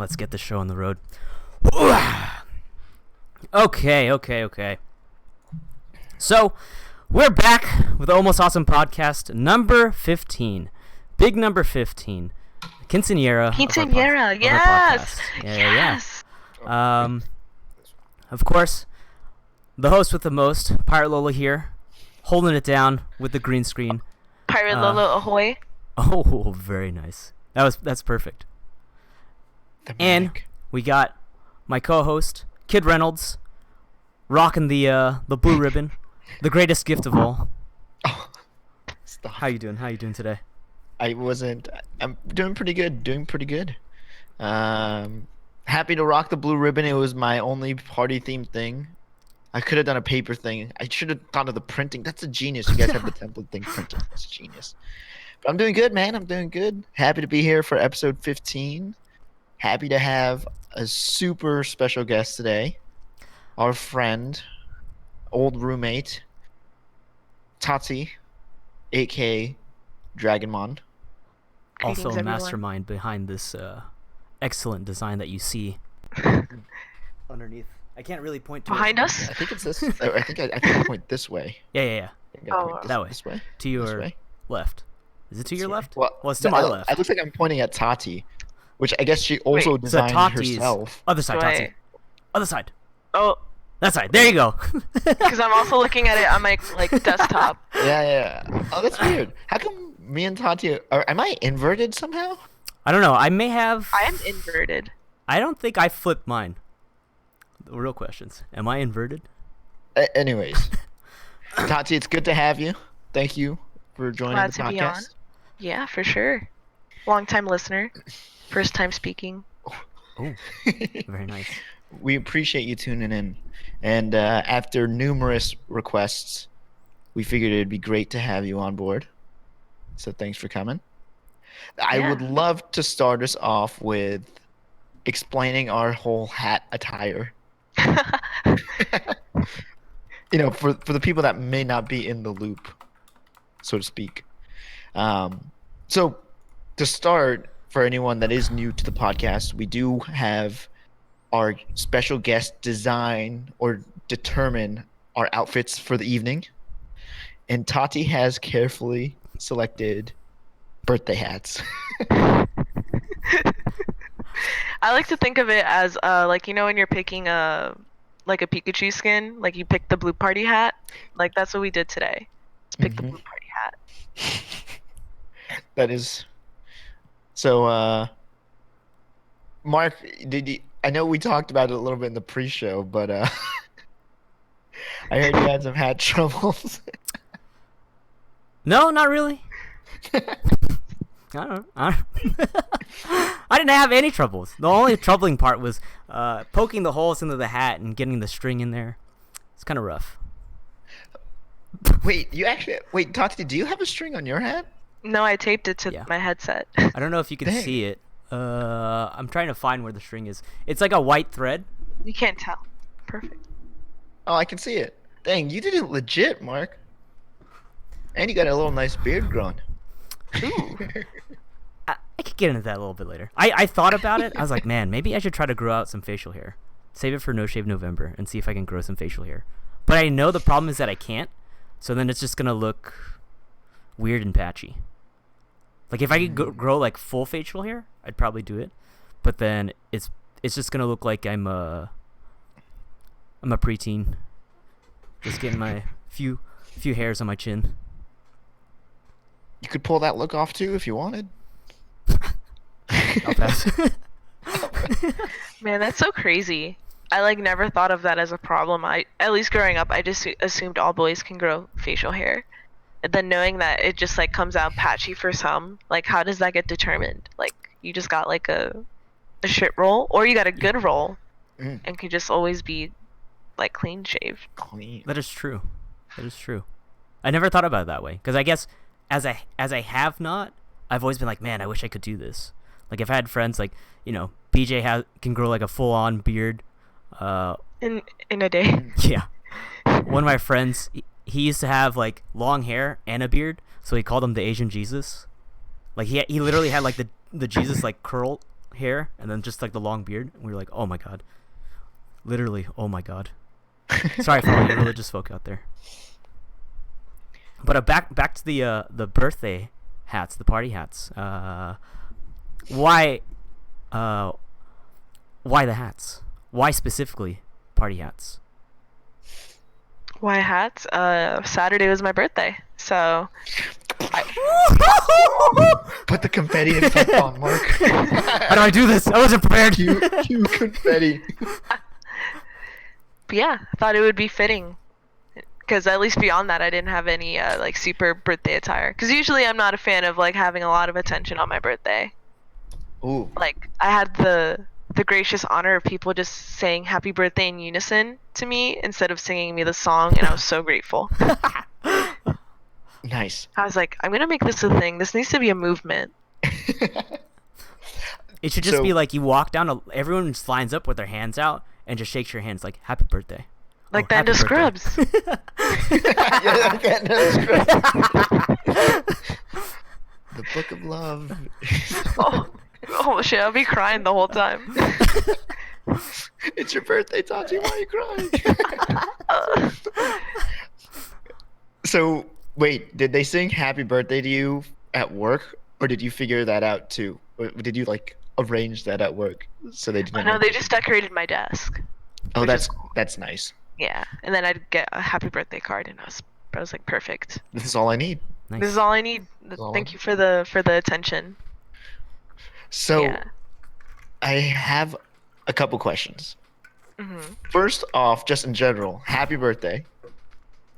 Let's get the show on the road. Okay. So, we're back with the Almost Awesome podcast, number 15. Big number 15. Quinceañera. Quinceañera, yes! Yes. Of course, the host with the most, Pirate Lola here, holding it down with the green screen. Pirate Lola ahoy. Oh, very nice. That's perfect. And we got my co-host, Kid Reynolds, rocking the blue ribbon, the greatest gift of all. Oh, stop. How you doing? How you doing today? I'm doing pretty good. Happy to rock the blue ribbon. It was my only party themed thing. I could have done a paper thing. I should have thought of the printing. That's a genius. You guys have the template thing printed. That's genius. But I'm doing good, man. I'm doing good. Happy to be here for episode 15. Happy to have a super special guest today. Our friend, old roommate, Tati, aka Dragonmon. Also a everyone. mastermind behind this excellent design that you see underneath. I can't really point to Behind it. us? I think it's this. I think I point this way. Yeah. I think I point Oh. That way. This way. To your This way. left. Is it to your This way. left? Well, It's to my left. It looks like I'm pointing at Tati, which I guess she also Wait, So designed Tati's herself. other side, Wait. Tati. Other side. Oh, That side. There you go. because I'm also looking at it on my desktop. Yeah. Oh, that's weird. How come me and Tati am I inverted somehow? I don't know. I may have. I am inverted. I don't think I flipped mine. The real questions. Am I inverted? Anyways, Tati, it's good to have you. Thank you for joining Glad the to podcast. be on. Yeah, for sure. Long time listener, first time speaking. Oh, very nice. We appreciate you tuning in. And after numerous requests, we figured it'd be great to have you on board. So thanks for coming. I Yeah. would love to start us off with explaining our whole hat attire. For the people that may not be in the loop, so to speak. So to start, for anyone that is new to the podcast, we do have our special guest design or determine our outfits for the evening. And Tati has carefully selected birthday hats. I like to think of it as when you're picking a Pikachu skin, like you pick the blue party hat. Like that's what we did today. Let's pick the Mhm. blue party hat. That is so. Mark, I know we talked about it a little bit in the pre-show, but I heard you had some hat troubles. No, not really. I didn't have any troubles. The only troubling part was poking the holes into the hat and getting the string in there. It's kind of rough. Wait, Tati, do you have a string on your hat? No, I taped it to Yeah. my headset. I don't know if you can Dang. see it. I'm trying to find where the string is. It's like a white thread. You can't tell. Perfect. Oh, I can see it. Dang, you did it legit, Mark. And you got a little nice beard growing. Ooh. I could get into that a little bit later. I thought about it. I was like, man, maybe I should try to grow out some facial hair. Save it for No Shave November and see if I can grow some facial hair. But I know the problem is that I can't. So then it's just going to look weird and patchy. Like if I could grow like full facial hair, I'd probably do it. But then it's just going to look like I'm a preteen. Just getting my few hairs on my chin. You could pull that look off too if you wanted. I'll pass. Man, that's so crazy. I never thought of that as a problem. At least growing up, I just assumed all boys can grow facial hair. And then knowing that it just comes out patchy for some, how does that get determined? You just got a shit roll, or you got a good roll, and can just always be clean shaved. Clean. That is true. I never thought about it that way because I guess as I have not, I've always been like, man, I wish I could do this. Like if I had friends BJ can grow a full on beard. In a day. Yeah. One of my friends, he used to have long hair and a beard, so he called him the Asian Jesus. He literally had the Jesus curl hair and then just like the long beard. And we were like, oh my god, literally, oh my god. Sorry for all you religious folk out there. But back to the birthday hats, the party hats. Why the hats? Why specifically party hats? Why hats? Saturday was my birthday, so. Put the confetti effect on, Mark. How do I do this? I wasn't prepared. Cue confetti. But yeah, I thought it would be fitting. Because at least beyond that, I didn't have any like super birthday attire. Because usually I'm not a fan of like having a lot of attention on my birthday. Ooh. Like I had the gracious honor of people just saying happy birthday in unison to me instead of singing me the song, and I was so grateful. Nice. I was like, I'm gonna make this a thing. This needs to be a movement. It should just be like you walk down, everyone just lines up with their hands out and just shakes your hands like happy birthday. Like the end of Scrubs. Yeah, like the end of Scrubs. The Book of Love. Oh shit, I'll be crying the whole time. It's your birthday, Tati. Why are you crying? So, wait, did they sing happy birthday to you at work, or did you figure that out too? Or did you like arrange that at work so they didn't? No, they just decorated my desk. Oh, that's nice. Yeah, and then I'd get a happy birthday card, and I was like, perfect. This is all I need. Nice. This is all I need. all Thank I you for the attention. So, Yeah. I have a couple questions. Mhm. First off, just in general, happy birthday.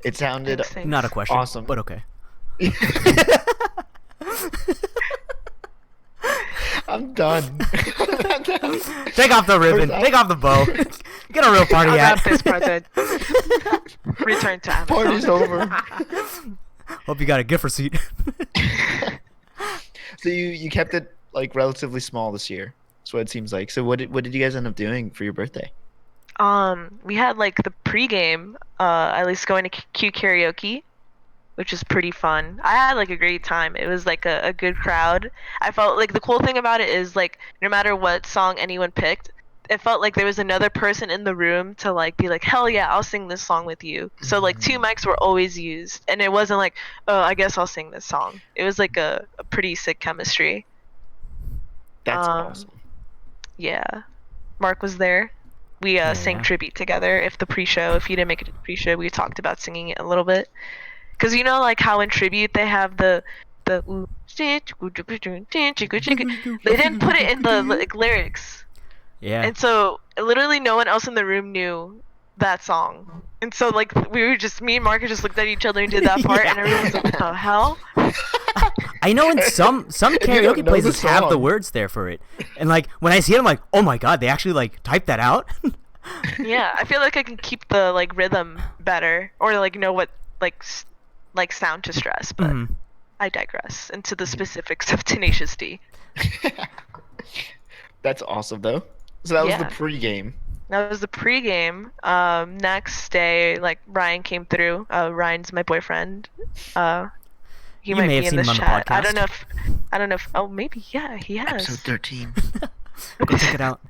It sounded Thanks. Not a question, awesome. but okay. I'm done. Take off the ribbon. First off- Take off the bow. Get a real party I'll hat. wrap this present. Return to Amazon. Party's over. Hope you got a gift receipt. So you kept it like relatively small this year. That's what it seems like. So what did you guys end up doing for your birthday? We had like the pregame, at least going to Q karaoke, which is pretty fun. I had like a great time. It was like a good crowd. I felt like the cool thing about it is like no matter what song anyone picked, it felt like there was another person in the room to like be like, hell yeah, I'll sing this song with you. So like two mics were always used, and it wasn't like, oh, I guess I'll sing this song. It was like a pretty sick chemistry. That's awesome. Yeah, Mark was there. We sang tribute together. If you didn't make it to the pre-show, we talked about singing it a little bit. Cause you know like how in tribute they have the they didn't put it in the like lyrics. Yeah. And so literally no one else in the room knew that song. And so like me and Marcus just looked at each other and did that part, and everyone was like, what the hell? I know in some karaoke know the places have the song. words there for it, and like when I see it, I'm like, oh my god, they actually like typed that out. Yeah, I feel like I can keep the like rhythm better, or like know what like sound to stress, but Mhm. I digress into the specifics of Tenacious D. That's awesome though. So that was the Yeah. pregame. That was the pregame. Next day, like Ryan came through. Ryan's my boyfriend. He You might may be have in seen the him on the chat. I don't podcast. know if. Oh, maybe yeah, he has. Episode 13. Go check it out.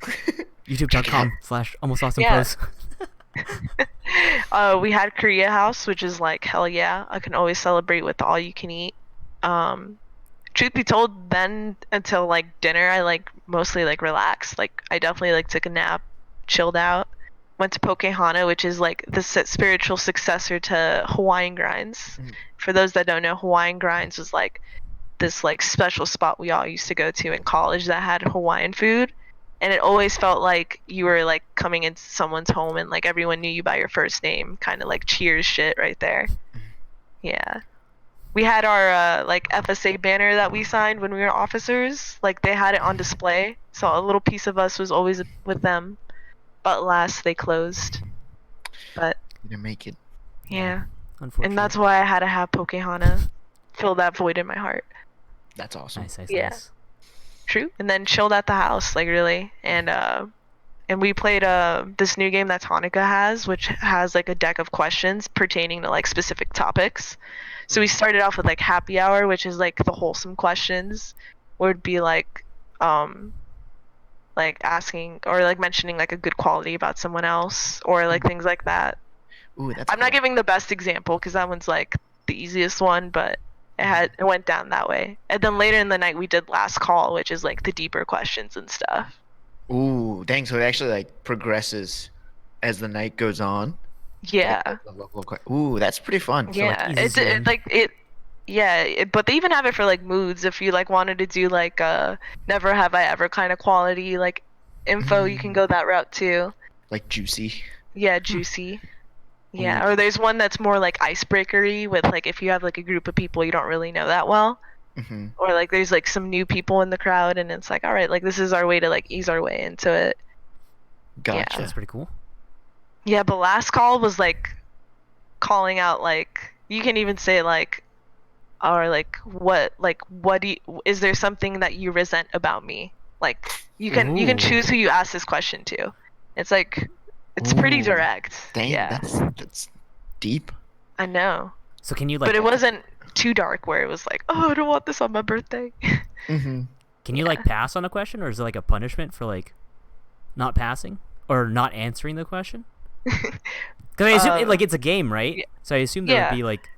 YouTube.com/AlmostAwesomePros. We had Korea House, which is like hell yeah. I can always celebrate with all you can eat. Truth be told, then until like dinner, I like mostly like relaxed. Like I definitely like took a nap, chilled out, went to Pokehana, which is like the spiritual successor to Hawaiian Grinds. For those that don't know, Hawaiian Grinds was like this like special spot we all used to go to in college that had Hawaiian food, and it always felt like you were like coming into someone's home and like everyone knew you by your first name, kind of like Cheers shit right there. Yeah. We had our like FSA banner that we signed when we were officers. Like they had it on display, so a little piece of us was always with them. But last they closed. But You didn't make it. yeah, Unfortunately. and that's why I had to have Pokehana fill that void in my heart. That's awesome. Nice. Yeah. Nice. True. And then chilled at the house, like really, and we played this new game that Tonica has, which has like a deck of questions pertaining to like specific topics. So we started off with like happy hour, which is like the wholesome questions, where it'd be like like asking or like mentioning like a good quality about someone else or like things like that. Ooh, that's I'm not cool. giving the best example because that one's like the easiest one, but it went down that way. And then later in the night we did last call, which is like the deeper questions and stuff. Ooh, dang! So it actually like progresses as the night goes on. Like Yeah. the level of ooh, that's pretty fun. So, like, Yeah. eases you in. Like it yeah, but they even have it for like moods. If you like wanted to do like never have I ever kind of quality like info, you can go that route too. Like juicy. Yeah, juicy. Ooh. Yeah, or there's one that's more like icebreakery with like if you have like a group of people you don't really know that well, Mm-hmm. or like there's like some new people in the crowd and it's like all right, like this is our way to like ease our way into it. Gotcha. That's pretty cool. Yeah, but last call was like calling out like you can even say like or like what do you, is there something that you resent about me? Like you can Ooh. choose who you ask this question to. It's like it's pretty Ooh. direct. Dang, Yeah, that's deep. I know. So can you But like it wasn't too dark where it was like, oh, I don't want this on my birthday. Mm-hmm. can you like pass on a question, or is it like a punishment for like not passing or not answering the question? Because I assume like it's a game, right? yeah. So I assume there would Yeah. be like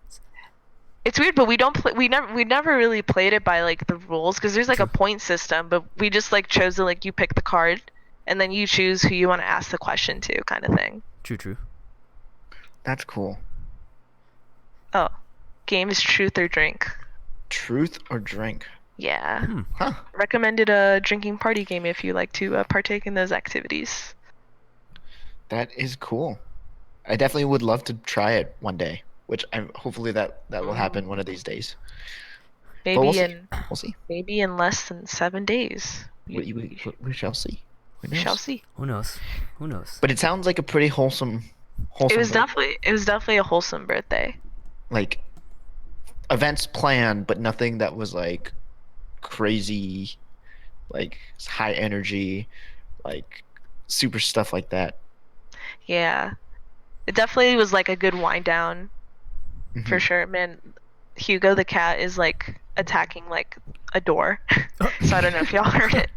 It's weird, but we don't play. We never really played it by like the rules because there's like True. a point system, but we just like chose to like you pick the card and then you choose who you want to ask the question to, kind of thing. true. That's cool. Oh, game is truth or drink. Truth or drink? Yeah. Huh. Recommended a drinking party game if you like to partake in those activities. That is cool. I definitely would love to try it one day, which I hopefully that will happen one of these days. But we'll Maybe see. in We'll see. maybe in less than 7 days. We shall see. Who We shall knows? see. Who knows? Who knows? But it sounds like a pretty wholesome It was birthday. definitely a wholesome birthday. Like events planned, but nothing that was like crazy, like high energy, like super stuff like that. Yeah. It definitely was like a good wind down for Mhm. sure. Man, Hugo the cat is like attacking like a door. So I don't know if y'all heard it.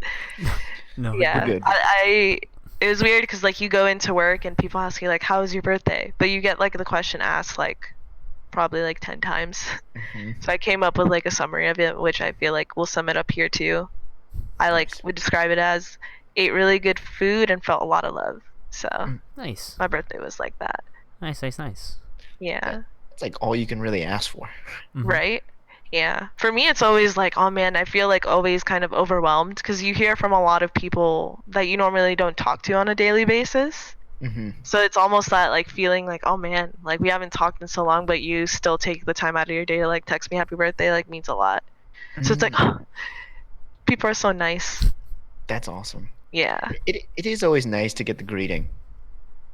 No. We're Yeah. good. I it was weird because like you go into work and people ask you like how was your birthday? But you get like the question asked like probably like 10 times. Mhm. So I came up with like a summary of it, which I feel like we'll sum it up here too. I like Nice. would describe it as ate really good food and felt a lot of love. So Nice. my birthday was like that. Nice. Yeah. That's like all you can really ask for. Mhm. Right? Yeah. For me, it's always like, oh man, I feel like always kind of overwhelmed because you hear from a lot of people that you normally don't talk to on a daily basis. Hmm. So it's almost that like feeling like, oh man, like we haven't talked in so long, but you still take the time out of your day to like text me happy birthday, like means a lot. So it's like, oh, people are so nice. That's awesome. Yeah. It is always nice to get the greeting.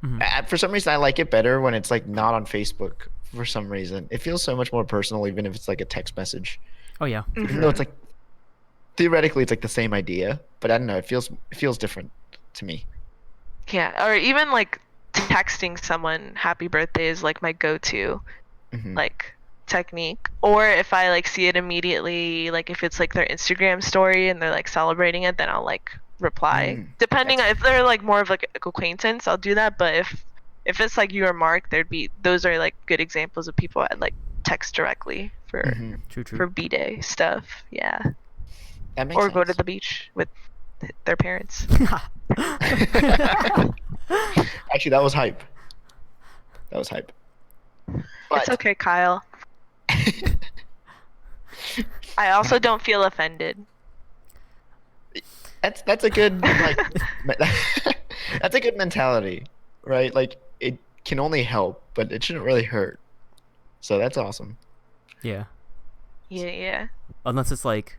Mhm. For some reason, I like it better when it's like not on Facebook. For some reason, it feels so much more personal, even if it's like a text message. Oh yeah. Even though it's like theoretically it's like the same idea, but I don't know. It feels different to me. Yeah. Or even like texting someone happy birthday is like my go-to. Hmm. Like technique, or if I like see it immediately, like if it's like their Instagram story and they're like celebrating it, then I'll like reply, depending on if they're like more of like an acquaintance, I'll do that. But if it's like you or Mark, there'd be those are like good examples of people I'd like text directly for Hmm. True. b-day stuff. Yeah. That makes Or go to sense. the beach with their parents. Actually, that was hype. That was hype. It's But okay, Kyle. I also don't feel offended. that's a good like that's a good mentality, right? Like it can only help, but it shouldn't really hurt. So that's awesome. Yeah. Yeah. Unless it's like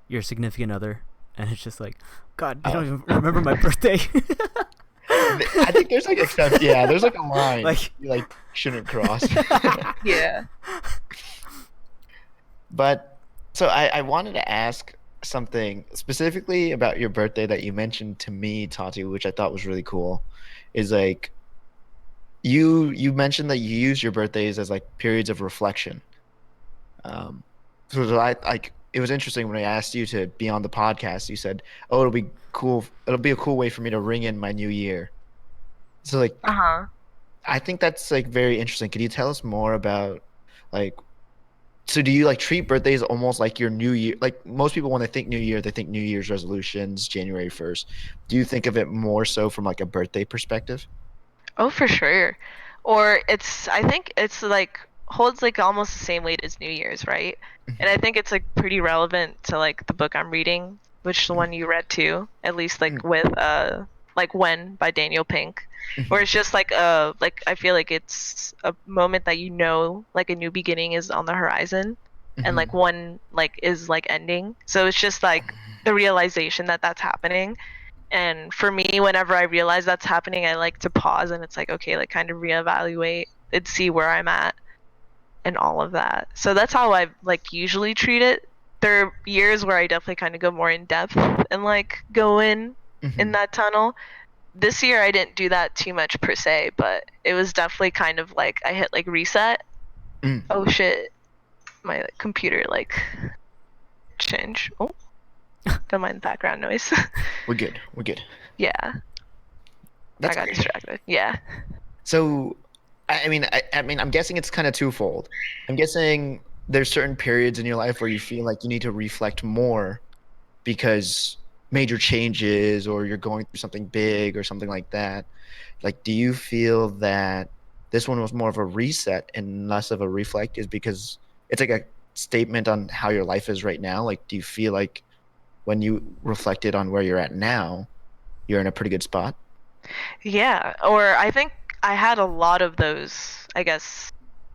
your significant other, and it's just like, God, you Oh. don't even remember my birthday. I think there's like except yeah, there's like a line Like- you like shouldn't cross. Yeah. But so I wanted to ask something specifically about your birthday that you mentioned to me, Tati, which I thought was really cool. Is like you mentioned that you use your birthdays as like periods of reflection. So I like it was interesting when I asked you to be on the podcast. You said, "Oh, it'll be cool. It'll be a cool way for me to ring in my new year." So Uh like, huh. I think that's like very interesting. Could you tell us more about like, so do you like treat birthdays almost like your new year? Like most people when they think new year, they think New Year's resolutions, January 1st. Do you think of it more so from like a birthday perspective? Oh, for sure. Or I think it's like holds like almost the same weight as New Year's, right? And I Mhm. think it's like pretty relevant to like the book I'm reading, which the Mhm. one you read too, at least Mhm. like with like When by Daniel Pink, where Mhm. it's just like I feel like it's a moment that you know like a new beginning is on the horizon and like Mhm. one like is like ending. So it's just like the realization that that's happening. And for me, whenever I realize that's happening, I like to pause and it's like, okay, like kind of reevaluate and see where I'm at and all of that. So that's how I like usually treat it. There are years where I definitely kind of go more in depth and like go in Mhm. that tunnel. This year I didn't do that too much per se, but it was definitely kind of like I hit like reset. Mhm. Oh shit, my computer like change. Oh, don't mind background noise. We're good. We're good. Yeah, I That's got okay. distracted. Yeah. So, I mean, I'm guessing it's kind of twofold. I'm guessing there's certain periods in your life where you feel like you need to reflect more because major changes or you're going through something big or something like that. Like, do you feel that this one was more of a reset and less of a reflect is because it's like a statement on how your life is right now? Like, do you feel like when you reflected on where you're at now, you're in a pretty good spot? Yeah, or I think I had a lot of those, I guess,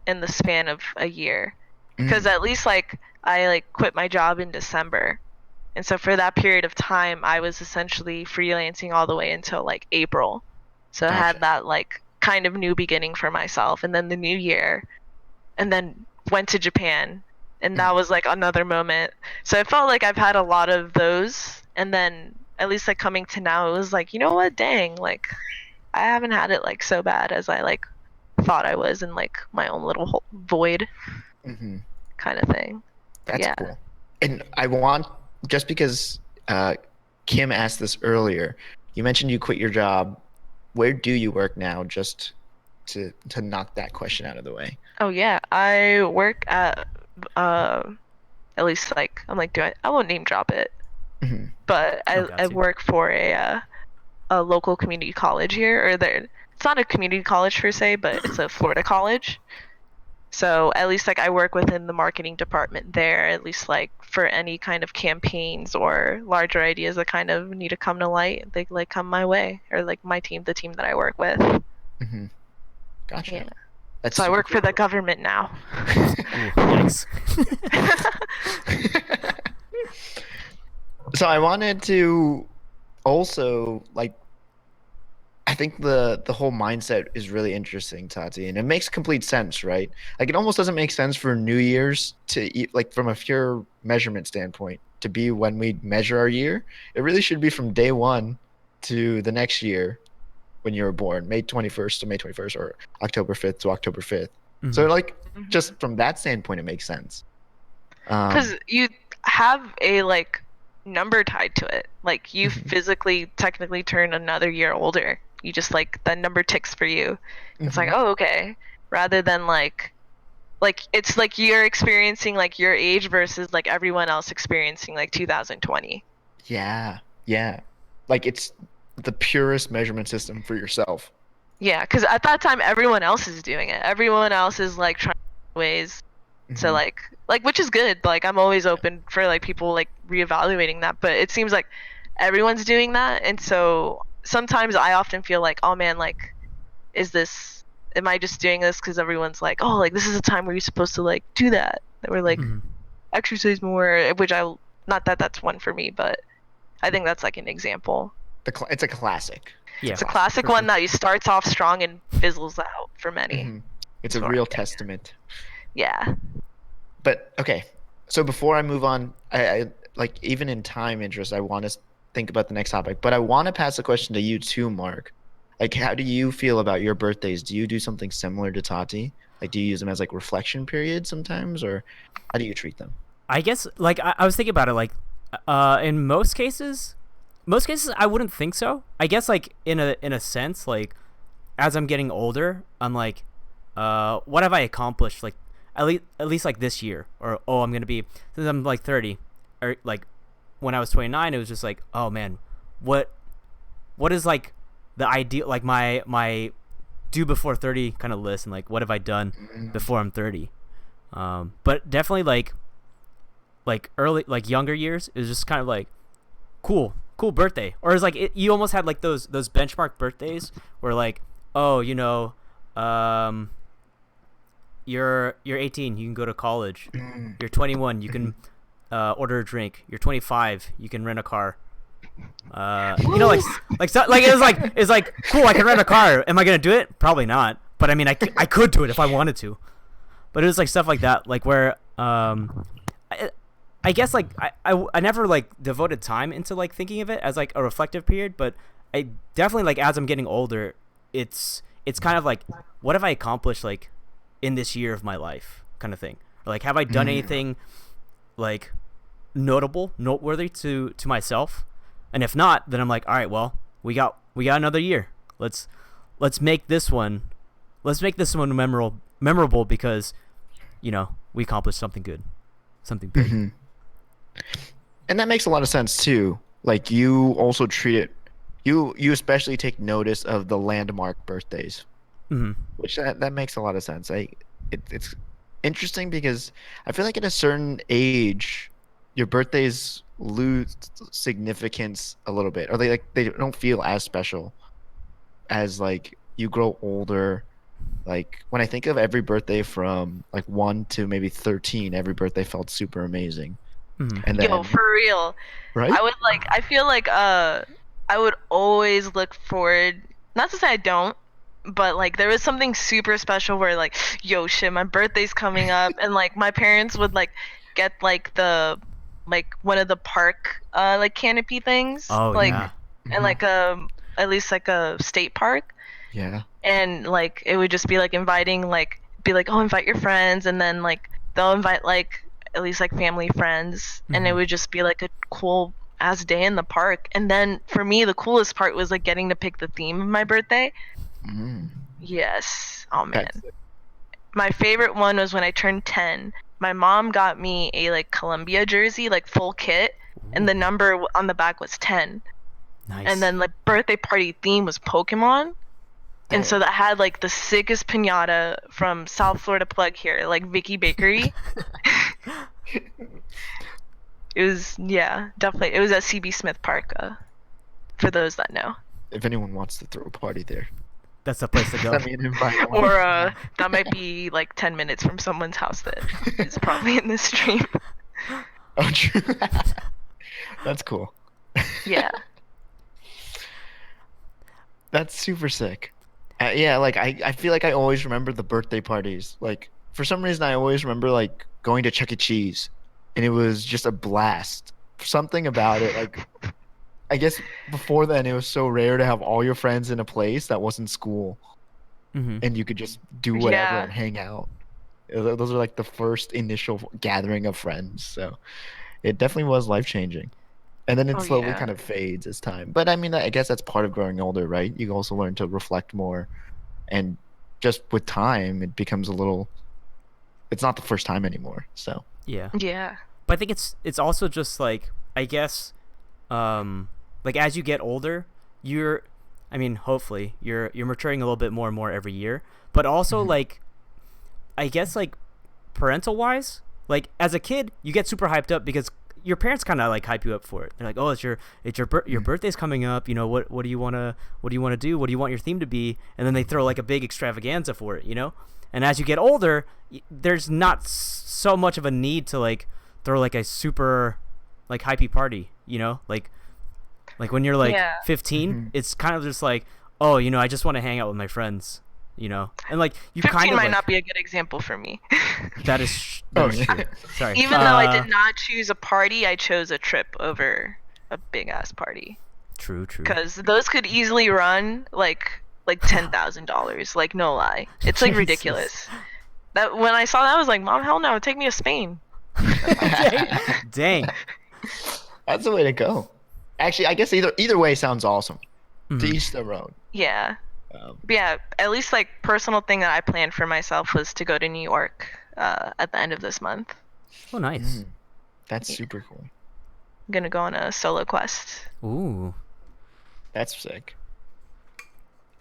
in the span of a year. Because Mm, at least like I like quit my job in December. And so for that period of time, I was essentially freelancing all the way until like April. So I gotcha. had that like kind of new beginning for myself and then the new year and then went to Japan and that Mm, was like another moment. So I felt like I've had a lot of those and then at least like coming to now it was like, you know what, dang, like I haven't had it like so bad as I like thought I was in like my own little void hmm. kind of thing. But That's yeah. cool. And I want, just because uh, Kim asked this earlier, you mentioned you quit your job. Where do you work now? Just to knock that question out of the way. Oh yeah, I work uh at least like I'm like do I won't name drop it, Hmm. but Oh, I got you. work for a local community college here or there it's not a community college per se, but it's a Florida college. So at least like I work within the marketing department there, at least like for any kind of campaigns or larger ideas that kind of need to come to light, they like come my way or like my team, the team that I work with. Hmm. Gotcha. Yeah. That's So I super work for cool. the government now. Ooh, yikes. So I wanted to also like I think the whole mindset is really interesting, Tati, and it makes complete sense, right? Like it almost doesn't make sense for New Year's to eat like from a pure measurement standpoint to be when we measure our year. It really should be from day one to the next year when you were born, May 21st to May 21st or October 5th to October 5th. So Mhm. like Mhm. just from that standpoint, it makes sense. Because Um, you have a like number tied to it. Like you mhm, physically technically turn another year older. You just like that number ticks for you. It's like, mhm. oh, okay. Rather than like it's like you're experiencing like your age versus like everyone else experiencing like 2020. Yeah, yeah. Like it's the purest measurement system for yourself. Yeah, because at that time everyone else is doing it. Everyone else is like trying ways to Hmm. like which is good. Like I'm always open for like people like reevaluating that, but it seems like everyone's doing that, and so sometimes I often feel like, oh man, like is this am I just doing this because everyone's like, oh, like this is a time where you're supposed to like do that, that we're like Mhm. exercise more, which I not that that's one for me, but I think that's like an example. It's a classic. It's a Yeah, It's a classic. classic for one sure. that you starts off strong and fizzles out for many. Hmm. It's That's a what I'm real getting. testament. Yeah. But okay, so before I move on, I like even in time interest, I want to think about the next topic. But I want to pass the question to you too, Mark. Like, how do you feel about your birthdays? Do you do something similar to Tati? Like, do you use them as like reflection periods sometimes, or how do you treat them? I guess like I was thinking about it like in most cases I wouldn't think so. I guess like in a sense like as I'm getting older, I'm like what have I accomplished like at least like this year, or I'm going to be, since I'm like 30, or like when I was 29 it was just like, oh man, what is like the ideal, like my do before 30 kind of list, and like what have I done before I'm 30. But definitely like early, like younger years, it was just kind of like cool birthday, or it's like you almost had like those benchmark birthdays where like, oh, you know, you're 18, you can go to college. You're 21, you can order a drink. You're 25, you can rent a car. You know, like so, like it's like cool, I can rent a car. Am I gonna do it? Probably not, but I mean I could do it if I wanted to. But it was like stuff like that, like where I guess like I never like devoted time into like thinking of it as like a reflective period, but I definitely, like, as I'm getting older, it's kind of like, what have I accomplished like in this year of my life, kind of thing. Or, like, have I done anything like noteworthy to myself? And if not, then I'm like, all right, well, we got another year. Let's make this one memorable because, you know, we accomplished something good, something big. And that makes a lot of sense too. Like, you also treat it, you especially take notice of the landmark birthdays, which that makes a lot of sense. It's interesting because I feel like at a certain age, your birthdays lose significance a little bit, or they don't feel as special as like you grow older. Like, when I think of every birthday from like 1 to maybe 13, every birthday felt super amazing. And then, Yo, for real. right? I feel like I would always look forward, not to say I don't, but like there was something super special where like, yo, shit, my birthday's coming up, and like my parents would like get like one of the park like canopy things. Oh, like yeah. and like at least like a state park. Yeah. And like it would just be like inviting, like, be like, oh, invite your friends, and then like they'll invite like at least like family friends, and it would just be like a cool ass day in the park. And then for me, the coolest part was like getting to pick the theme of my birthday. Yes. Oh man. My favorite one was when I turned 10. My mom got me a like Columbia jersey, like full kit, and the number on the back was 10. Nice. And then like birthday party theme was Pokemon. And so that had like the sickest piñata from South Florida plug here, like Vicky Bakery. It was, yeah, definitely. It was at CB Smith Park, for those that know. If anyone wants to throw a party there, that's the place to go. send me an invite. Or that might be like 10 minutes from someone's house that is probably in this stream. Oh, true. That's cool. Yeah. That's super sick. Yeah, like I feel like I always remember the birthday parties. Like, for some reason, I always remember like going to Chuck E. Cheese, and it was just a blast. Something about it, like, I guess before then it was so rare to have all your friends in a place that wasn't school, and you could just do whatever and hang out. Those are like the first initial gathering of friends. So it definitely was life changing. And then it slowly kind of fades as time. But I mean, I guess that's part of growing older, right? You also learn to reflect more. And just with time, it becomes it's not the first time anymore. So Yeah. Yeah. But I think it's also just like, I guess, like as you get older, hopefully you're maturing a little bit more and more every year. But also like, I guess like parental wise, like as a kid, you get super hyped up because your parents kind of like hype you up for it. They're like, oh, it's your birthday's coming up. You know, what do you want to do? What do you want your theme to be? And then they throw like a big extravaganza for it, you know? And as you get older, there's not so much of a need to like throw like a super like hypey party, you know? Like when you're like 15, it's kind of just like, oh, you know, I just want to hang out with my friends, you know? And like you 15 kind of might like, not be a good example for me. that is true. Sorry. Even though I did not choose a party, I chose a trip over a big ass party. True. Because those could easily run like $10,000. Like, no lie, it's like ridiculous. That when I saw that, I was like, Mom, hell no, take me to Spain. Dang. That's the way to go. Actually, I guess either way sounds awesome. To Mhm. each their own. Yeah. Um, But yeah, at least like personal thing that I planned for myself was to go to New York at the end of this month. Oh, nice. that's Yeah. super cool. I'm gonna go on a solo quest. Ooh. That's sick.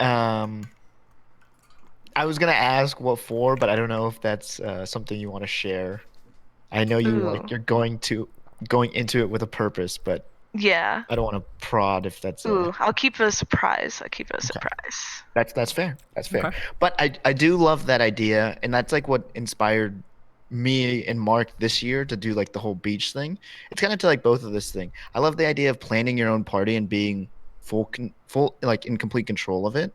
Um, I was gonna ask what for, but I don't know if that's something you want to share. I know you Ooh. like you're going into it with a purpose, but Yeah. I don't want to prod if that's Ooh, I'll keep it a surprise. I'll keep it a okay. surprise. That's fair. That's fair. Okay. But I do love that idea, and that's like what inspired me and Mark this year to do like the whole beach thing. It's kind of to like both of this thing. I love the idea of planning your own party and being full like in complete control of it.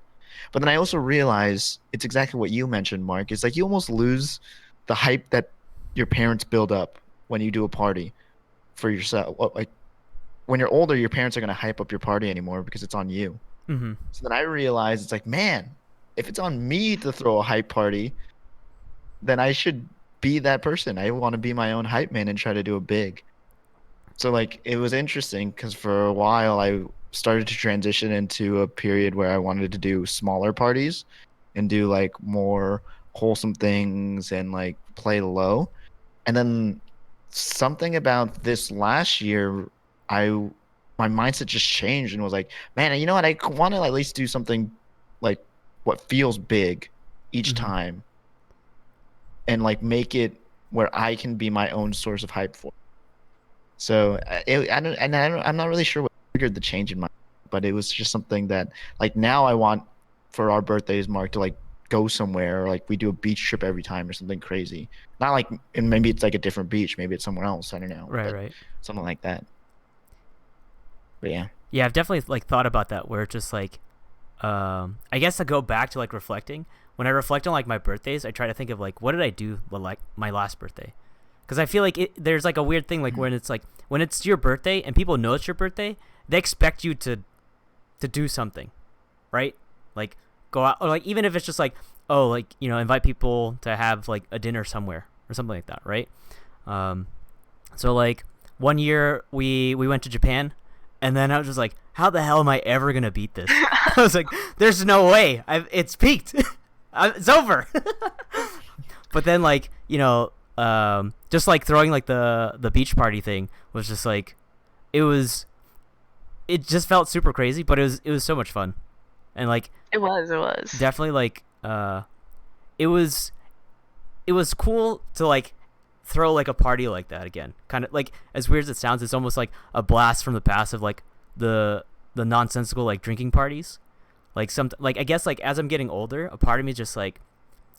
But then I also realize it's exactly what you mentioned, Mark. It's like you almost lose the hype that your parents build up when you do a party for yourself. Well, like when you're older, your parents are going to hype up your party anymore because it's on you. Mm-hmm. So then I realized it's like, man, if it's on me to throw a hype party, then I should be that person. I want to be my own hype man and try to do it big. So like it was interesting because for a while I started to transition into a period where I wanted to do smaller parties and do like more wholesome things and like play low. And then something about this last year, I my mindset just changed and was like, man, you know what? I want to at least do something like what feels big each Mm-hmm. time and like make it where I can be my own source of hype for. So I'm not really sure what triggered the change in my, but it was just something that like now I want for our birthdays, Mark, to like go somewhere or like we do a beach trip every time or something crazy. Not like, and maybe it's like a different beach, maybe it's somewhere else. I don't know, Right, but right. something like that. But yeah, Yeah, I've definitely like thought about that where it's just like I guess to go back to like reflecting. When I reflect on like my birthdays, I try to think of like what did I do like my last birthday? Because I feel like there's like a weird thing like when it's like when it's your birthday and people know it's your birthday, they expect you to do something, right? Like go out or like even if it's just like oh like invite people to have like a dinner somewhere or something like that, right? Um, so like one year we went to Japan, and then I was just like, how the hell am I ever gonna beat this? I was like, there's no way. It's peaked. It's over. But then like just like throwing like the beach party thing was just like it just felt super crazy, but it was so much fun, and like It was. definitely like it was cool to like throw like a party like that again. Kind of like as weird as it sounds, it's almost like a blast from the past of like the nonsensical like drinking parties. Like I guess like as I'm getting older, a part of me is just like,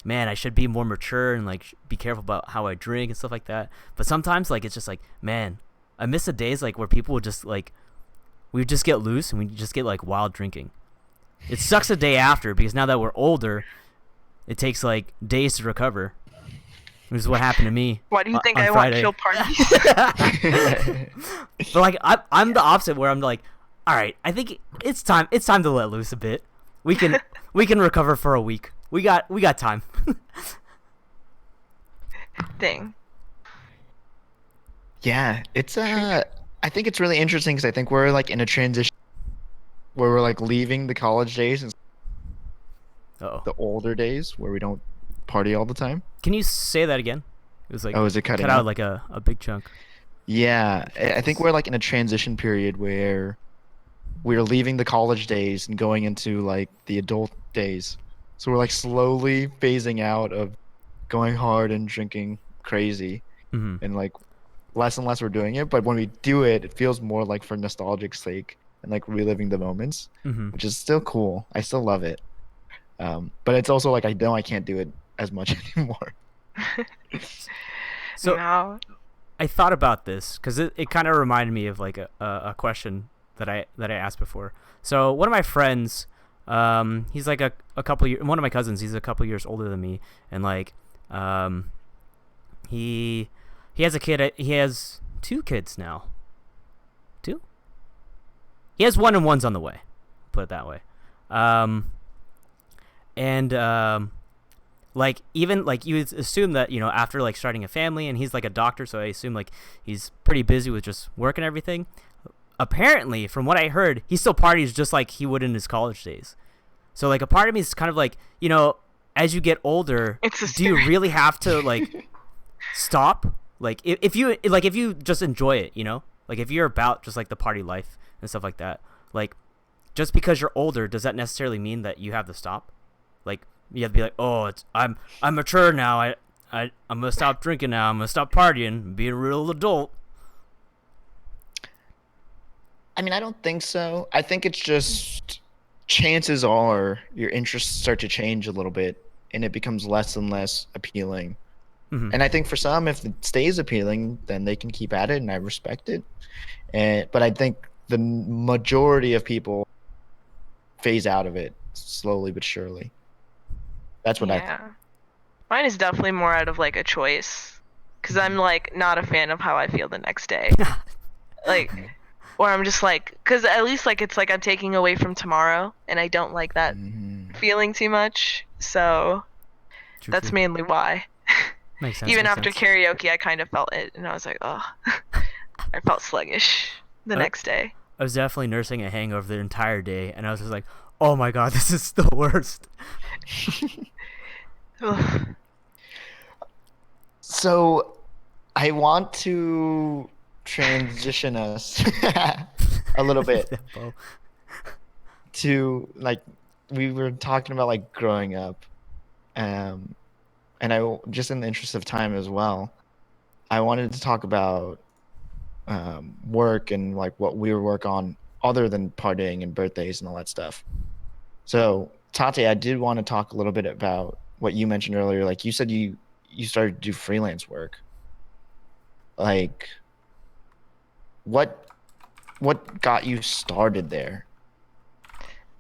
man, I should be more mature and like be careful about how I drink and stuff like that. But sometimes like it's just like, man, I miss the days like where people would just like we would just get loose and we just get like wild drinking. It sucks the day after because now that we're older, it takes like days to recover. Which is what happened to me. Why do you think on I Friday. want chill parties? But like I'm the opposite where I'm like, all right, I think it's time to let loose a bit. We can recover for a week. We got time. Dang. yeah, it's I think it's really interesting because I think we're like in a transition where we're like leaving the college days and Uh-oh. the older days where we don't party all the time. Can you say that again? It was like Oh, is it cutting cut out out? like a big chunk. Yeah, I think we're like in a transition period where we're leaving the college days and going into like the adult days. So we're like slowly phasing out of going hard and drinking crazy Mm-hmm. and like less and less we're doing it. But when we do it, it feels more like for nostalgic sake and like reliving the moments, Mm-hmm. which is still cool. I still love it. But it's also like I know I can't do it as much anymore. So No. I thought about this because it kind of reminded me of like a question that I asked before. So one of my friends, he's like a couple years. One of my cousins, he's a couple years older than me, and like, he has a kid. He has 2 kids now. 2? He has 1 and 1's on the way. Put it that way. And Like even like you would assume that, you know, after like starting a family, and he's like a doctor, so I assume like he's pretty busy with just work and everything. Apparently, from what I heard, he still parties just like he would in his college days. So like a part of me is kind of like, you know, as you get older, It's a do you really have to like stop? Like if you just enjoy it, you know, like if you're about just like the party life and stuff like that, like just because you're older, does that necessarily mean that you have to stop? Like you have to be like, oh, I'm mature now. I'm gonna stop drinking now. I'm gonna stop partying, be a real adult. I mean, I don't think so. I think it's just chances are your interests start to change a little bit and it becomes less and less appealing. Mm-hmm. And I think for some, if it stays appealing, then they can keep at it, and I respect it. But I think the majority of people phase out of it slowly but surely. That's what I think. Yeah. Mine is definitely more out of like a choice, because I'm like not a fan of how I feel the next day. Like, or I'm just like, because at least like it's like I'm taking away from tomorrow, and I don't like that feeling too much. So that's mainly why. Makes sense. Even makes after sense. karaoke, I kind of felt it, and I was like, oh, I felt sluggish the next day. I was definitely nursing a hangover the entire day, and I was just like, oh my god, this is the worst. Ugh. So I want to transition us a little bit to like we were talking about like growing up, and just in the interest of time as well, I wanted to talk about work and like what we work on other than partying and birthdays and all that stuff. So Tati, I did want to talk a little bit about what you mentioned earlier. Like you said, you started to do freelance work. Like what got you started there?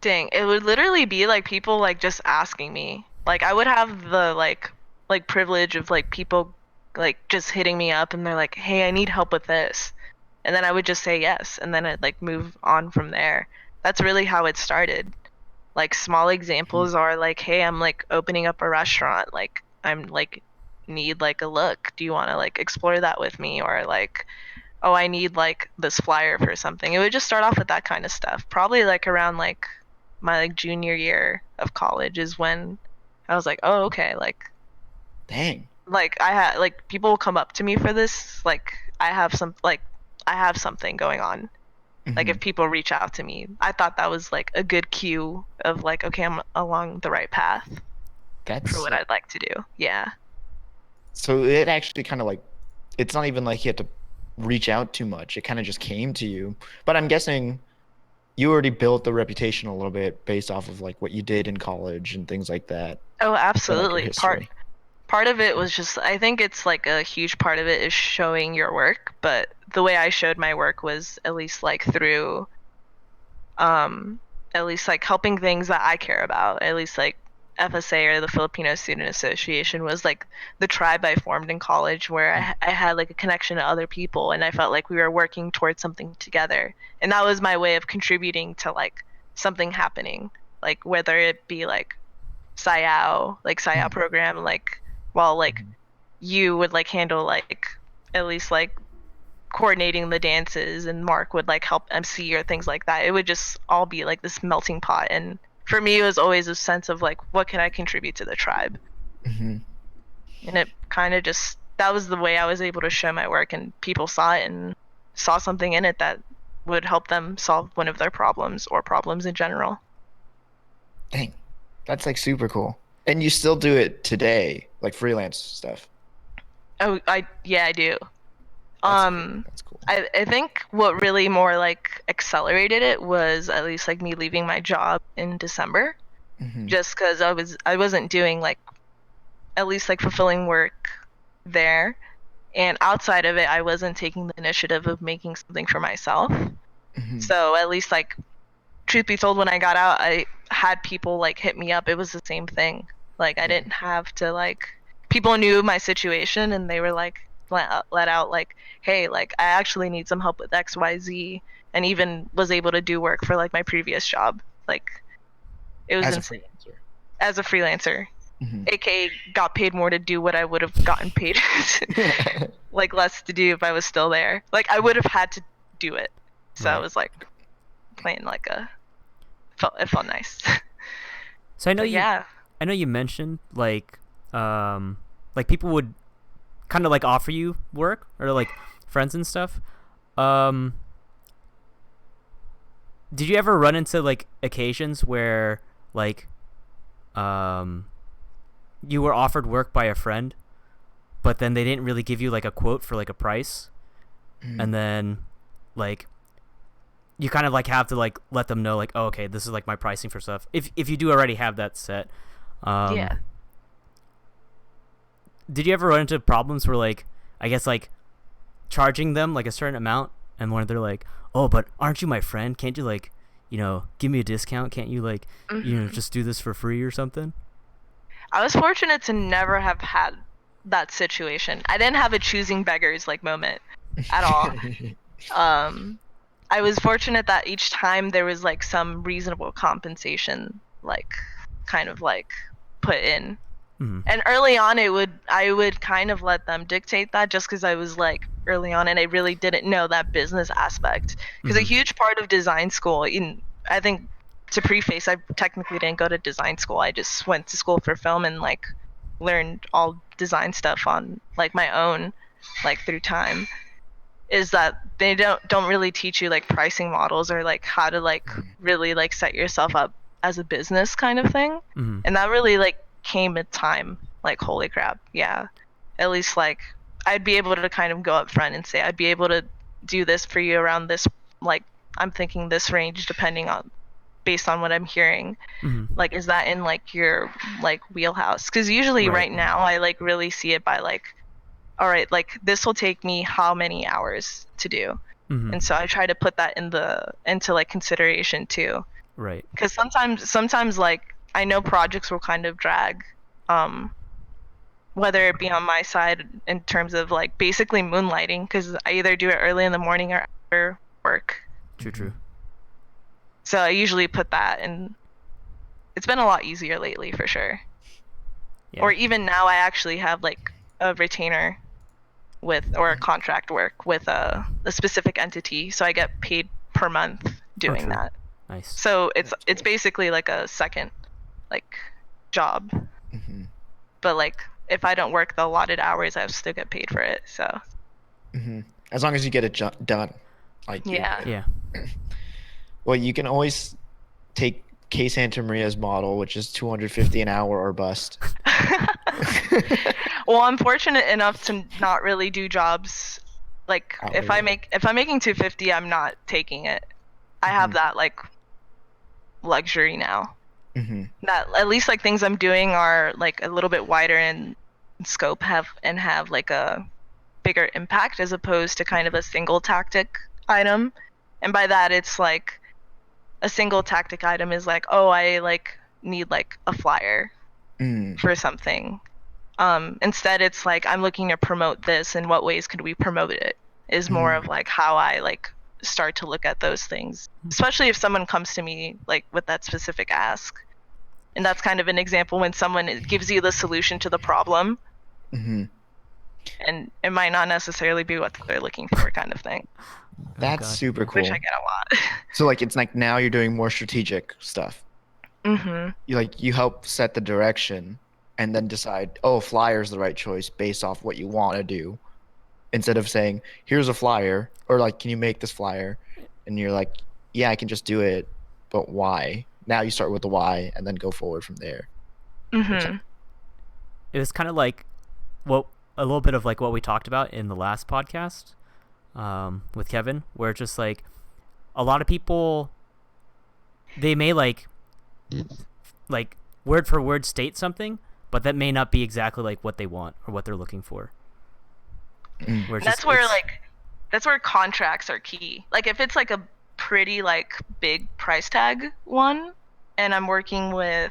Dang, it would literally be like people like just asking me. Like I would have the like privilege of like people like just hitting me up, and they're like, "Hey, I need help with this." And then I would just say yes, and then I'd like move on from there. That's really how it started. Like small examples are like, "Hey, I'm like opening up a restaurant. Like I'm like need like a look. Do you want to like explore that with me?" Or like, "Oh, I need like this flyer for something." It would just start off with that kind of stuff. Probably like around like my like junior year of college is when I was like, "Oh, okay." Dang. Like I had like people will come up to me for this. Like I have something going on. Like if people reach out to me, I thought that was like a good cue of like, okay, I'm along the right path for That's what I'd like to do. Yeah. so it actually kind of like it's not even like you had to reach out too much. It kind of just came to you. But I'm guessing you already built the reputation a little bit based off of like what you did in college and things like that, Oh, or like your absolutely. history. Part of it was just I think it's like a huge part of it is showing your work, but the way I showed my work was at least like through at least like helping things that I care about. At least like FSA, or the Filipino Student Association, was like the tribe I formed in college, where I had like a connection to other people, and I felt like we were working towards something together, and that was my way of contributing to like something happening, like whether it be like SIAO program, like while like you would like handle like at least like coordinating the dances, and Mark would like help MC or things like that. It would just all be like this melting pot, and for me it was always a sense of like, what can I contribute to the tribe? Mm-hmm. And it kind of just, that was the way I was able to show my work, and people saw it and saw something in it that would help them solve one of their problems or problems in general. Dang, that's like super cool. And you still do it today, like freelance stuff. Oh, I do. That's cool. Um, That's cool. I think what really more like accelerated it was at least like me leaving my job in December, Mm-hmm. just because I wasn't doing like at least like fulfilling work there, and outside of it I wasn't taking the initiative of making something for myself. Mm-hmm. So at least like, truth be told, when I got out, I had people like hit me up. It was the same thing. Like I Yeah. didn't have to like, people knew my situation, and they were like let out like, hey, like I actually need some help with XYZ, and even was able to do work for like my previous job. Like it was As a insane freelancer. as a freelancer. aka got paid more to do what I would have gotten paid like less to do if I was still there. Like I would have had to do it. So I Right. was like playing like it felt nice. So But yeah. I know you mentioned like people would kind of like offer you work or like friends and stuff. Did you ever run into like occasions where like you were offered work by a friend, but then they didn't really give you like a quote for like a price, and then like you kind of like have to like let them know like, oh, okay, this is like my pricing for stuff. If you do already have that set. Yeah. Did you ever run into problems where like I guess like charging them like a certain amount and when they're like, oh, but aren't you my friend? Can't you like, give me a discount? Can't you like, just do this for free or something? I was fortunate to never have had that situation. I didn't have a choosing beggars like moment at all. I was fortunate that each time there was like some reasonable compensation like kind of like put in. And early on I would kind of let them dictate that just because I was like early on and I really didn't know that business aspect. Because a huge part of design school, I think to preface, I technically didn't go to design school. I just went to school for film and like learned all design stuff on like my own, like through time. Is that they don't really teach you like pricing models or like how to like really like set yourself up as a business kind of thing. And that really like came with time. Like holy crap, yeah. At least like I'd be able to kind of go up front and say I'd be able to do this for you around this, like I'm thinking this range depending on based on what I'm hearing. Like is that in like your like wheelhouse? Because usually right now I like really see it by like, all right, like this will take me how many hours to do. And so I try to put that into like consideration too. Right. Because sometimes like I know projects will kind of drag, whether it be on my side in terms of like basically moonlighting, because I either do it early in the morning or after work. True. So I usually put that, and it's been a lot easier lately for sure. Yeah. Or even now I actually have like a retainer or a contract work with a specific entity, so I get paid per month doing true. that. Nice. So it's basically like a second like job. But like if I don't work the allotted hours, I still get paid for it. So As long as you get it done, like yeah. Yeah. Well, you can always take K Santa Maria's model, which is 250 an hour or bust. Well, I'm fortunate enough to not really do jobs like if I'm making 250, I'm not taking it. I have that like luxury now. That at least like things I'm doing are like a little bit wider in scope have like a bigger impact as opposed to kind of a single tactic item. And by that it's like a single tactic item is like, oh, I like need like a flyer for something. Instead it's like I'm looking to promote this, and what ways could we promote it is more of like how I like start to look at those things, especially if someone comes to me like with that specific ask. And that's kind of an example when someone gives you the solution to the problem, and it might not necessarily be what they're looking for, kind of thing. That's super cool. Which I get a lot. So like it's like now you're doing more strategic stuff. You help set the direction and then decide, oh, flyer's the right choice based off what you want to do, instead of saying, here's a flyer, or like, can you make this flyer? And you're like, yeah, I can just do it, but why? Now you start with the why and then go forward from there. It was kind of like a little bit of like what we talked about in the last podcast with Kevin, where it's just like a lot of people, they may like word for word state something, but that may not be exactly like what they want or what they're looking for. That's where contracts are key. Like if it's like a pretty like big price tag one, and I'm working with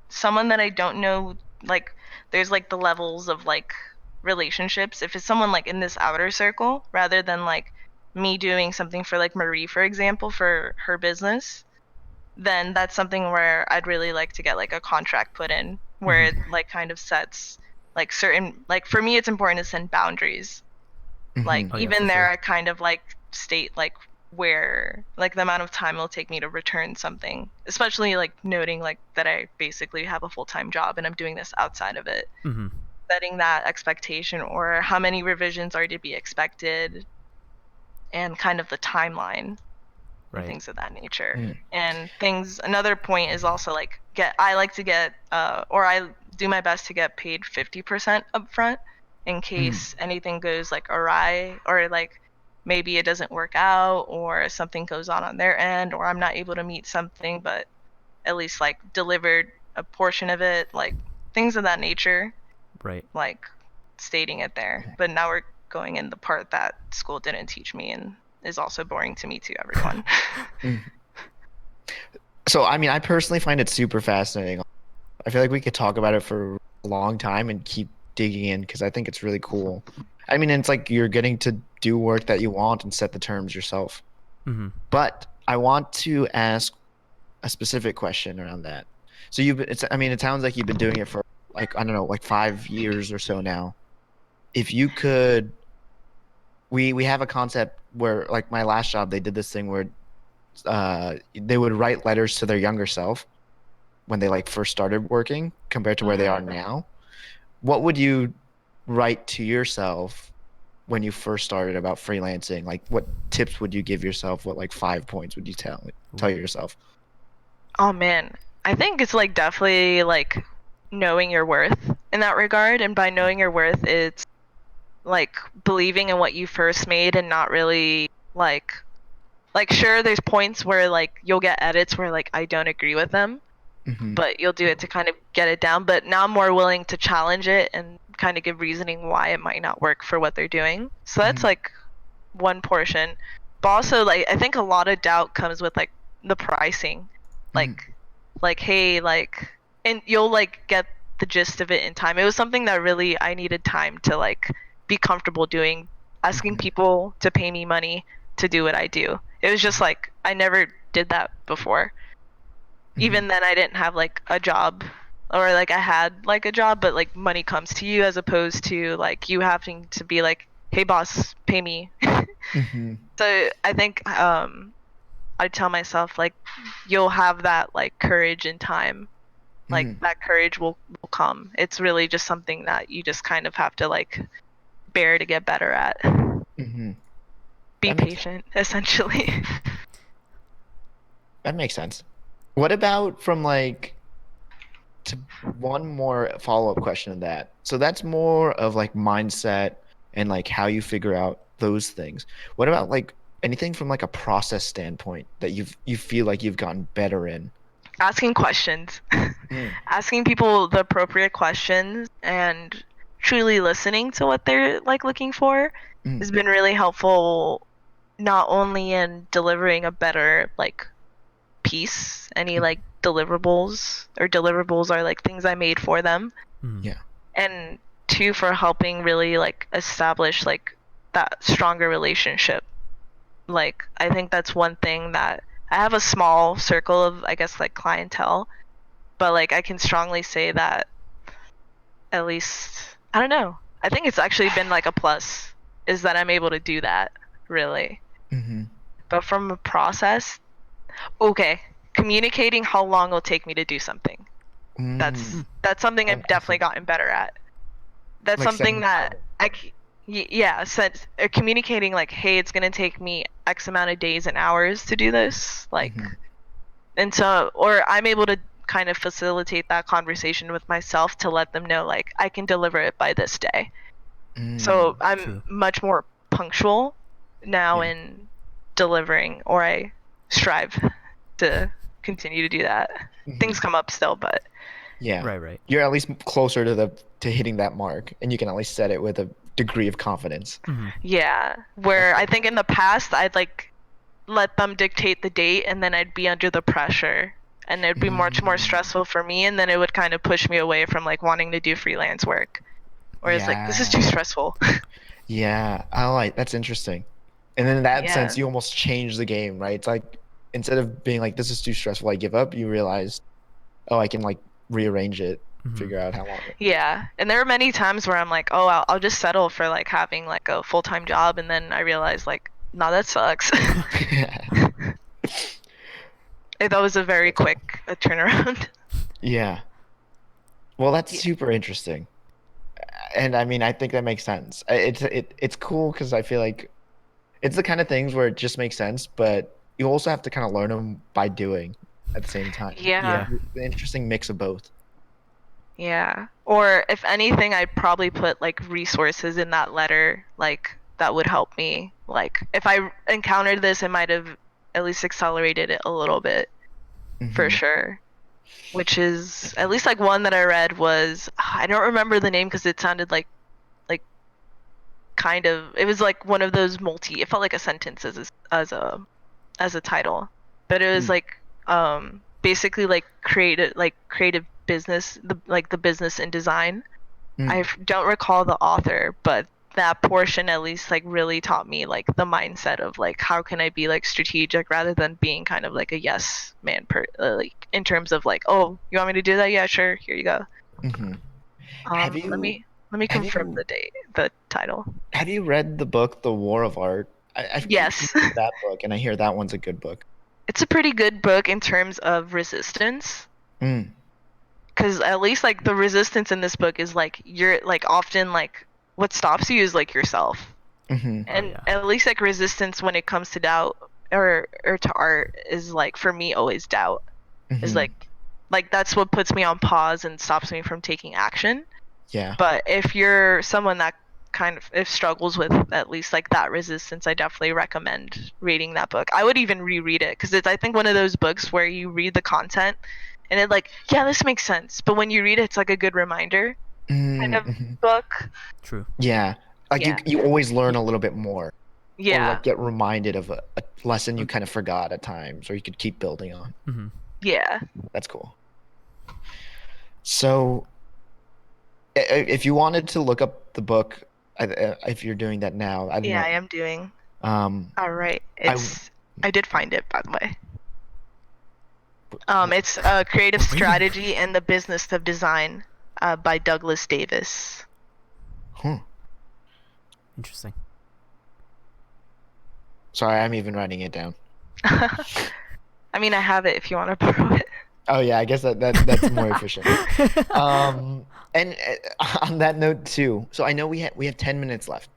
someone that I don't know, like there's like the levels of like relationships. If it's someone like in this outer circle, rather than like me doing something for like Marie, for example, for her business, then that's something where I'd really like to get like a contract put in, where it like kind of sets like certain, like for me it's important to send boundaries. Like Oh, yeah, even for there sure. I kind of like state like where like the amount of time it'll take me to return something, especially like noting like that I basically have a full-time job and I'm doing this outside of it. Mm-hmm. Setting that expectation, or how many revisions are to be expected, and kind of the timeline and Right. things of that nature. Mm. And things, another point is also like I like to get or I do my best to get paid 50% upfront in case anything goes like awry, or like maybe it doesn't work out, or something goes on their end, or I'm not able to meet something but at least like delivered a portion of it, like things of that nature, Right. like stating it there. But now we're going in the part that school didn't teach me and is also boring to me too, everyone. Mm. So, I mean, I personally find it super fascinating. I feel like we could talk about it for a long time and keep digging in because I think it's really cool. I mean, it's like you're getting to do work that you want and set the terms yourself. Mm-hmm. But I want to ask a specific question around that. So I mean, it sounds like you've been doing it for like, I don't know, like 5 years or so now. If you could, we have a concept where like my last job, they did this thing where they would write letters to their younger self when they like first started working compared to where they are now. What would you write to yourself when you first started about freelancing? Like what tips would you give yourself? What like 5 points would you tell yourself? Oh man, I think it's like definitely like knowing your worth in that regard. And by knowing your worth, it's like believing in what you first made and not really like sure there's points where like you'll get edits where like I don't agree with them, Hmm. but you'll do it to kind of get it down. But now I'm more willing to challenge it and kind of give reasoning why it might not work for what they're doing. So that's Hmm. like one portion. But also like I think a lot of doubt comes with like the pricing. Hmm. Like hey, like, and you'll like get the gist of it in time. It was something that really I needed time to like be comfortable doing, asking Hmm. people to pay me money to do what I do. It was just like I never did that before. Hmm. Even then I didn't have like a job, or like I had like a job but like money comes to you as opposed to like you having to be like, hey boss, pay me. Hmm. So I think I tell myself like you'll have that like courage in time, like Hmm. that courage will come. It's really just something that you just kind of have to like bear to get better at. Hmm. Be That makes sense. patient, essentially. That makes sense. What about from like to one more follow-up question to that? So that's more of like mindset and like how you figure out those things. What about like anything from like a process standpoint that you feel like you've gotten better in? Asking questions. Mm. Asking people the appropriate questions and truly listening to what they're like looking for Mm. has been really helpful, not only in delivering a better like piece, any Mm. like deliverables, or deliverables are like things I made for them, Mm-hmm. Yeah. and two, for helping really like establish like that stronger relationship. Like I think that's one thing that I have a small circle of, I guess, like clientele, but like I can strongly say that at least, I don't know, I think it's actually been like a plus, is that I'm able to do that, really. Hmm. But from a process, okay, communicating how long it'll take me to do something. Mm. That's something That I've makes definitely sense. gotten better at. That's Like something setting that time. yeah, since communicating like, hey, it's gonna take me X amount of days and hours to do this, like, Hmm. and so, or I'm able to kind of facilitate that conversation with myself to let them know like I can deliver it by this day. Mm. So I'm True. much more punctual now Yeah. in delivering, or I strive to continue to do that. Hmm. Things come up still, but Yeah. Right. Right. You're at least closer to the to hitting that mark, and you can at least set it with a degree of confidence. Mm-hmm. yeah, That's where I good. think in the past I'd like let them dictate the date and then I'd be under the pressure and it'd be much more Mm. stressful for me, and then it would kind of push me away from like wanting to do freelance work. Whereas like this is too Yeah. stressful. Yeah. I like that's interesting. And then in that sense, Yeah. you almost change the game, right? It's like instead of being like this is too stressful, I give up, you realize, oh, I can like rearrange it figure out how long. Yeah, and there were many times where I'm like, oh, I'll just settle for like having like a full-time job, and then I realized like, no, that sucks. That was a very quick turnaround. Yeah. Well, that's Yeah. super interesting. And I mean, I think that makes sense. It's cool because I feel like it's the kind of things where it just makes sense, but you also have to kind of learn them by doing at the same time. Yeah. The interesting mix of both. Yeah. Or if anything, I'd probably put like resources in that letter, like that would help me. Like if I encountered this, it might have at least accelerated it a little bit for Hmm. sure. Which is at least like one that I read was I don't remember the name because it sounded like kind of it was like one of those it felt like a sentence as a title, but it was Mm. like basically like creative business, the business and design. Mm. Don't recall the author, but that portion at least like really taught me like the mindset of like how can I be like strategic rather than being kind of like a yes man like in terms of like, oh, you want me to do that, yeah, sure, here you go. Hmm. Have you Let me have confirm you the title. have you read the book The War of Art? I keep Yes. hearing that book, and I hear that one's a good book. It's a pretty good book in terms of resistance, Mm. because at least like the resistance in this book is like you're like often like what stops you is like yourself. Hmm. Oh And yeah. at least like resistance when it comes to doubt or to art is like for me always doubt is Hmm. like that's what puts me on pause and stops me from taking action. Yeah. But if you're someone that kind of if struggles with at least like that resistance, I definitely recommend reading that book. I would even reread it because it's I think one of those books where you read the content and it like, yeah, this makes sense, but when you read it, it's like a good reminder kind of Mm-hmm. book. True. Yeah. Like Yeah. you always learn a little bit more, or Yeah. like get reminded of a lesson you kind of forgot at times, or you could keep building on. Mm-hmm. Yeah. That's cool. So, if you wanted to look up the book, if you're doing that now, I don't Yeah, I know. am doing. Um, All right. I I did find it by the way. It's Creative Wait. Strategy and the Business of Design by Douglas Davis. huh. Interesting. Sorry, I'm even writing it down. I mean, I have it if you want to borrow it. Oh yeah, I guess that's more efficient. And on that note too, so I know we have 10 minutes left.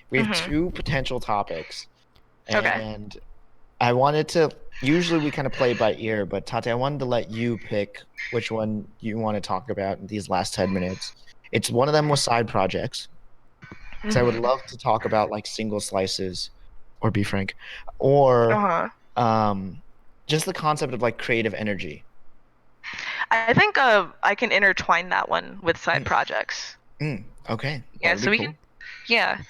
We have Hmm. two potential topics, Okay. and I wanted to. Usually we kind of play it by ear, but Tati, I wanted to let you pick which one you want to talk about in these last 10 minutes. It's one of them was side projects, because I would Hmm. love to talk about like single slices, or be frank, or Uh-huh. um, just the concept of like creative energy. I think I can intertwine that one with side Mm, projects. okay, that Yeah, would be so we can cool. yeah.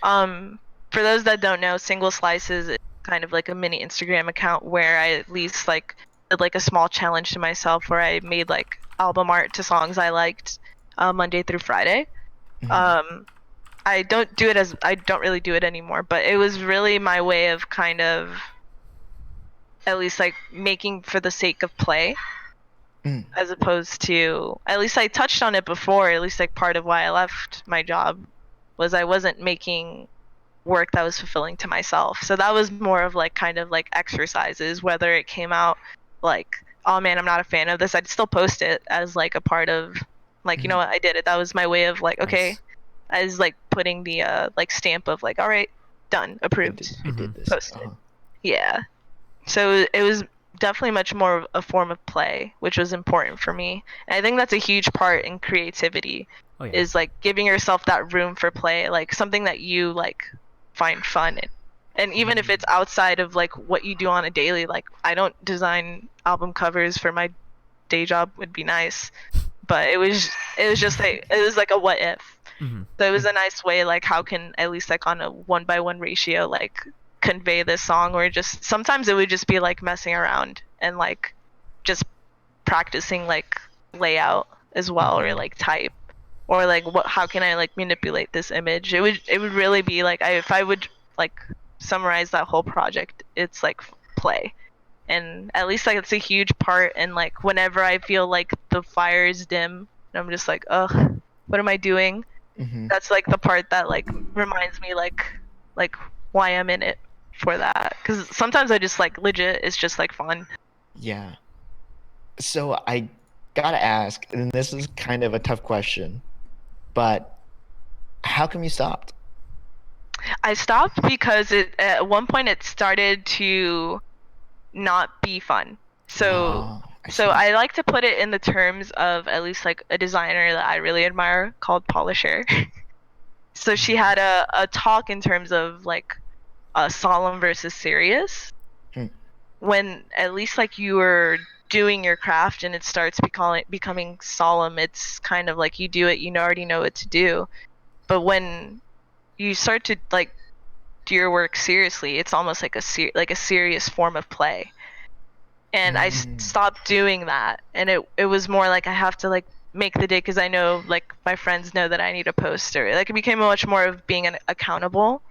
Um for those that don't know, Single Slices is kind of like a mini Instagram account where I at least like did like a small challenge to myself where I made like album art to songs I liked Monday through Friday. Mhm. Um I don't really do it anymore, but it was really my way of kind of at least like making for the sake of play Mm, as opposed to at least I touched on it before, at least like part of why I left my job was I wasn't making work that was fulfilling to myself. So that was more of like kind of like exercises, whether it came out like, oh man, I'm not a fan of this, I'd still post it as like a part of like, you know mhm. what, I did it. That was my way of like, okay, Nice. as like putting the like stamp of like, all right, done, approved, I Mm-hmm. did this. posted. Yeah. So it was definitely much more of a form of play, which was important for me. And I think that's a huge part in creativity Oh yeah. is like giving yourself that room for play, like something that you like find fun in. And even if it's outside of like what you do on a daily, like I don't design album covers for my day job would be nice, but it was just like it was like a what if. Mm-hmm. So it was a nice way, like how can at least like on a 1 by 1 ratio, like convey this song, or just sometimes it would just be like messing around and like just practicing like layout as well, or Mhm. like type, or like what how can I like manipulate this image. It would really be like if I would like summarize that whole project, it's like play. And at least like it's a huge part, and like whenever I feel like the fire is dim and I'm just like, ugh, what am I doing? Mm-hmm. That's like the part that like reminds me like why I'm in it for that. Because sometimes I just like legit, it's just like fun. Yeah. So I gotta ask, and this is kind of a tough question, but how come you stopped? I stopped because it at one point it started to not be fun. So Oh, I so see. I like to put it in the terms of at least like a designer that I really admire called Polisher. So she had a talk in terms of like solemn versus serious. Hmm. When at least like you were doing your craft and it starts becoming solemn, it's kind of like you do it, you already know what to do. But when you start to like do your work seriously, it's almost like a serious form of play. And I Mm. stopped doing that, and it was more like I have to like make the day because I know like my friends know that I need a poster. Like it became much more of being accountable,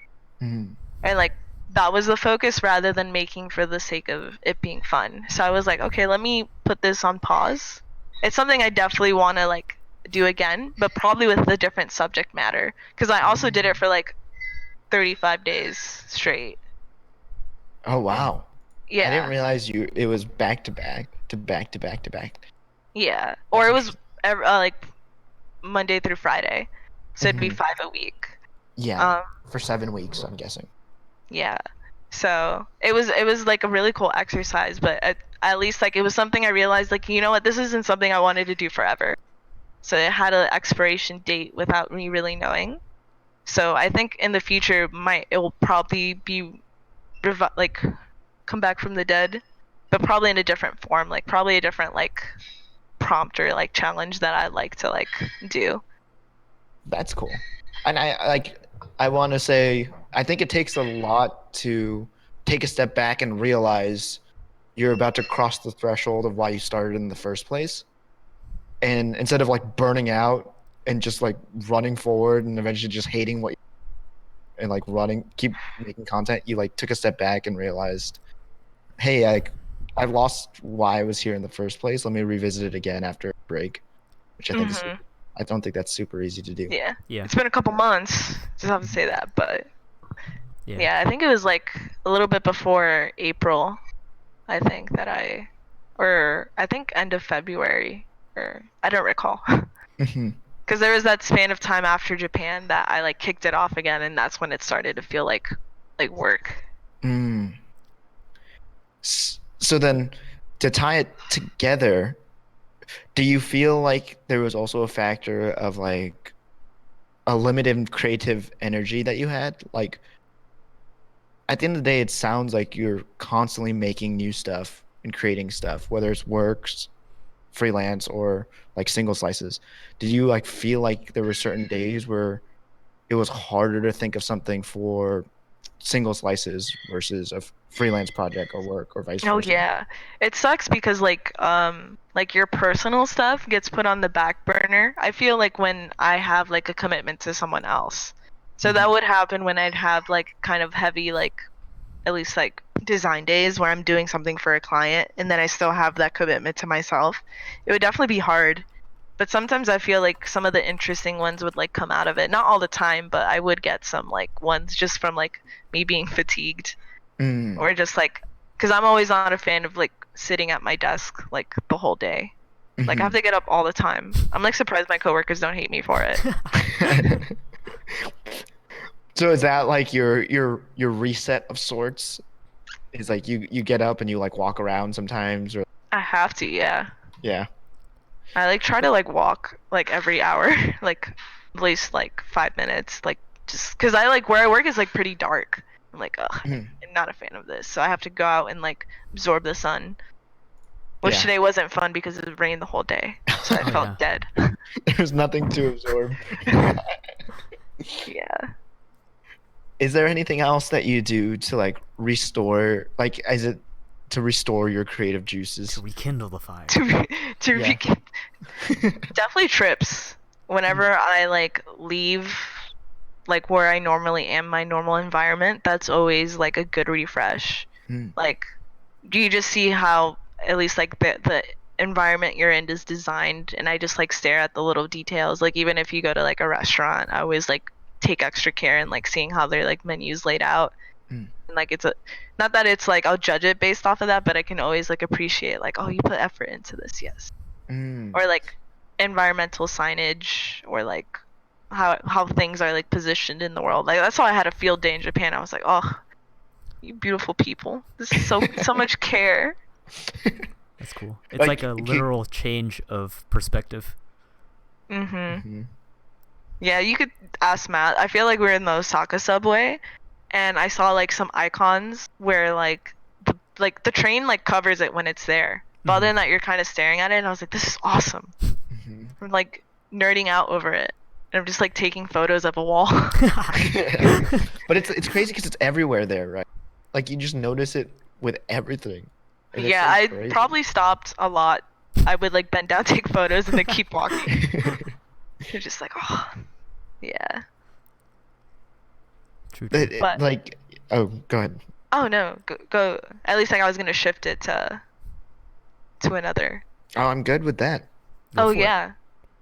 Mm. and like that was the focus rather than making for the sake of it being fun. So I was like, okay, let me put this on pause. It's something I definitely want to like do again, but probably with a different subject matter because I also did it for like 35 days straight. Oh wow. I didn't Yeah. realize it was back to back to back to back to back. Yeah. Or That's it was interesting. like Monday through Friday. So it'd be Hmm. 5 a week. Yeah, Um for 7 weeks, I'm guessing. yeah. So it was like a really cool exercise, but at least like it was something I realized like you know what, this isn't something I wanted to do forever. So it had an expiration date without me really knowing. So I think in the future it will probably be like come back from the dead, but probably in a different form, like probably a different like prompt or like challenge that I'd like to like do. That's cool. And I want to say I think it takes a lot to take a step back and realize you're about to cross the threshold of why you started in the first place. And instead of like burning out and just like running forward and eventually just hating what and like running keep making content, you like took a step back and realized, hey, I've lost why I was here in the first place. Let me revisit it again after a break, which Mhm. I don't think that's super easy to do. Yeah. Yeah. It's been a couple months. Just have to say that, but Yeah. yeah, I think it was like a little bit before April. I think that or I think end of February, or I don't recall. Mhm. Because there was that span of time after Japan that I like kicked it off again, and that's when it started to feel like work. Mm. So then, to tie it together, do you feel like there was also a factor of like a limited creative energy that you had? Like at the end of the day, it sounds like you're constantly making new stuff and creating stuff, whether it's works, freelance, or like single slices. Did you like feel like there were certain days where it was harder to think of something for single slices versus a freelance project or work or vice Oh versa? yeah. It sucks because like your personal stuff gets put on the back burner. I feel like when I have like a commitment to someone else. So that Mhm. would happen when I'd have like kind of heavy like at least like design days where I'm doing something for a client and then I still have that commitment to myself. It would definitely be hard. But sometimes I feel like some of the interesting ones would like come out of it. Not all the time, but I would get some like ones just from like me being fatigued Mm. or just like because I'm always not a fan of like sitting at my desk like the whole day. Like I have Mhm. to get up all the time. I'm like surprised my coworkers don't hate me for it. So is that like your reset of sorts? Is like you get up and you like walk around sometimes or I have to, yeah. yeah. I like try to like walk like every hour, like at least like 5 minutes, like just because I like where I work is like pretty dark. I'm like, ugh, Mhm. I'm not a fan of this, so I have to go out and like absorb the sun. Which Yeah. today wasn't fun because it rained the whole day, so I Oh felt yeah. dead. There's nothing to absorb. Yeah. Is there anything else that you do to like restore like is it to restore your creative To juices? rekindle the fire. Yeah. Definitely trips. Whenever I like leave like where I normally am, my normal environment, that's always like a good refresh. Mm. Like, do you just see how at least like the environment you're in is designed, and I just like stare at the little details. Like even if you go to like a restaurant, I always like take extra care in like seeing how their like menus laid out. Mm. And like it's a not that it's like I'll judge it based off of that, but I can always like appreciate like, oh, you put effort into this, yes. Mm. Or like environmental signage, or like how things are like positioned in the world. Like that's how I had a field day in Japan. I was like, oh, you beautiful people. This is so much care. That's cool. It's Like, like a literal change of perspective. Mhm. Mhm. Yeah, you could ask Matt. I feel like we were in the Osaka subway, and I saw like some icons where like the train like covers it when it's there. But other than that, you're kind of staring at it, and I was like, this is awesome. Mhm. I'm like nerding out over it. And I'm just like taking photos of a wall. But it's crazy because it's everywhere there, right? Like you just notice it with everything. And it's Yeah, so I crazy. probably stopped a lot. I would like bend down, take photos, and then keep walking. You're just like, oh, yeah. True. But Like, oh, go ahead. oh no, go. At least like I was gonna shift it to another. Oh, I'm good with that. Go Oh for it. yeah,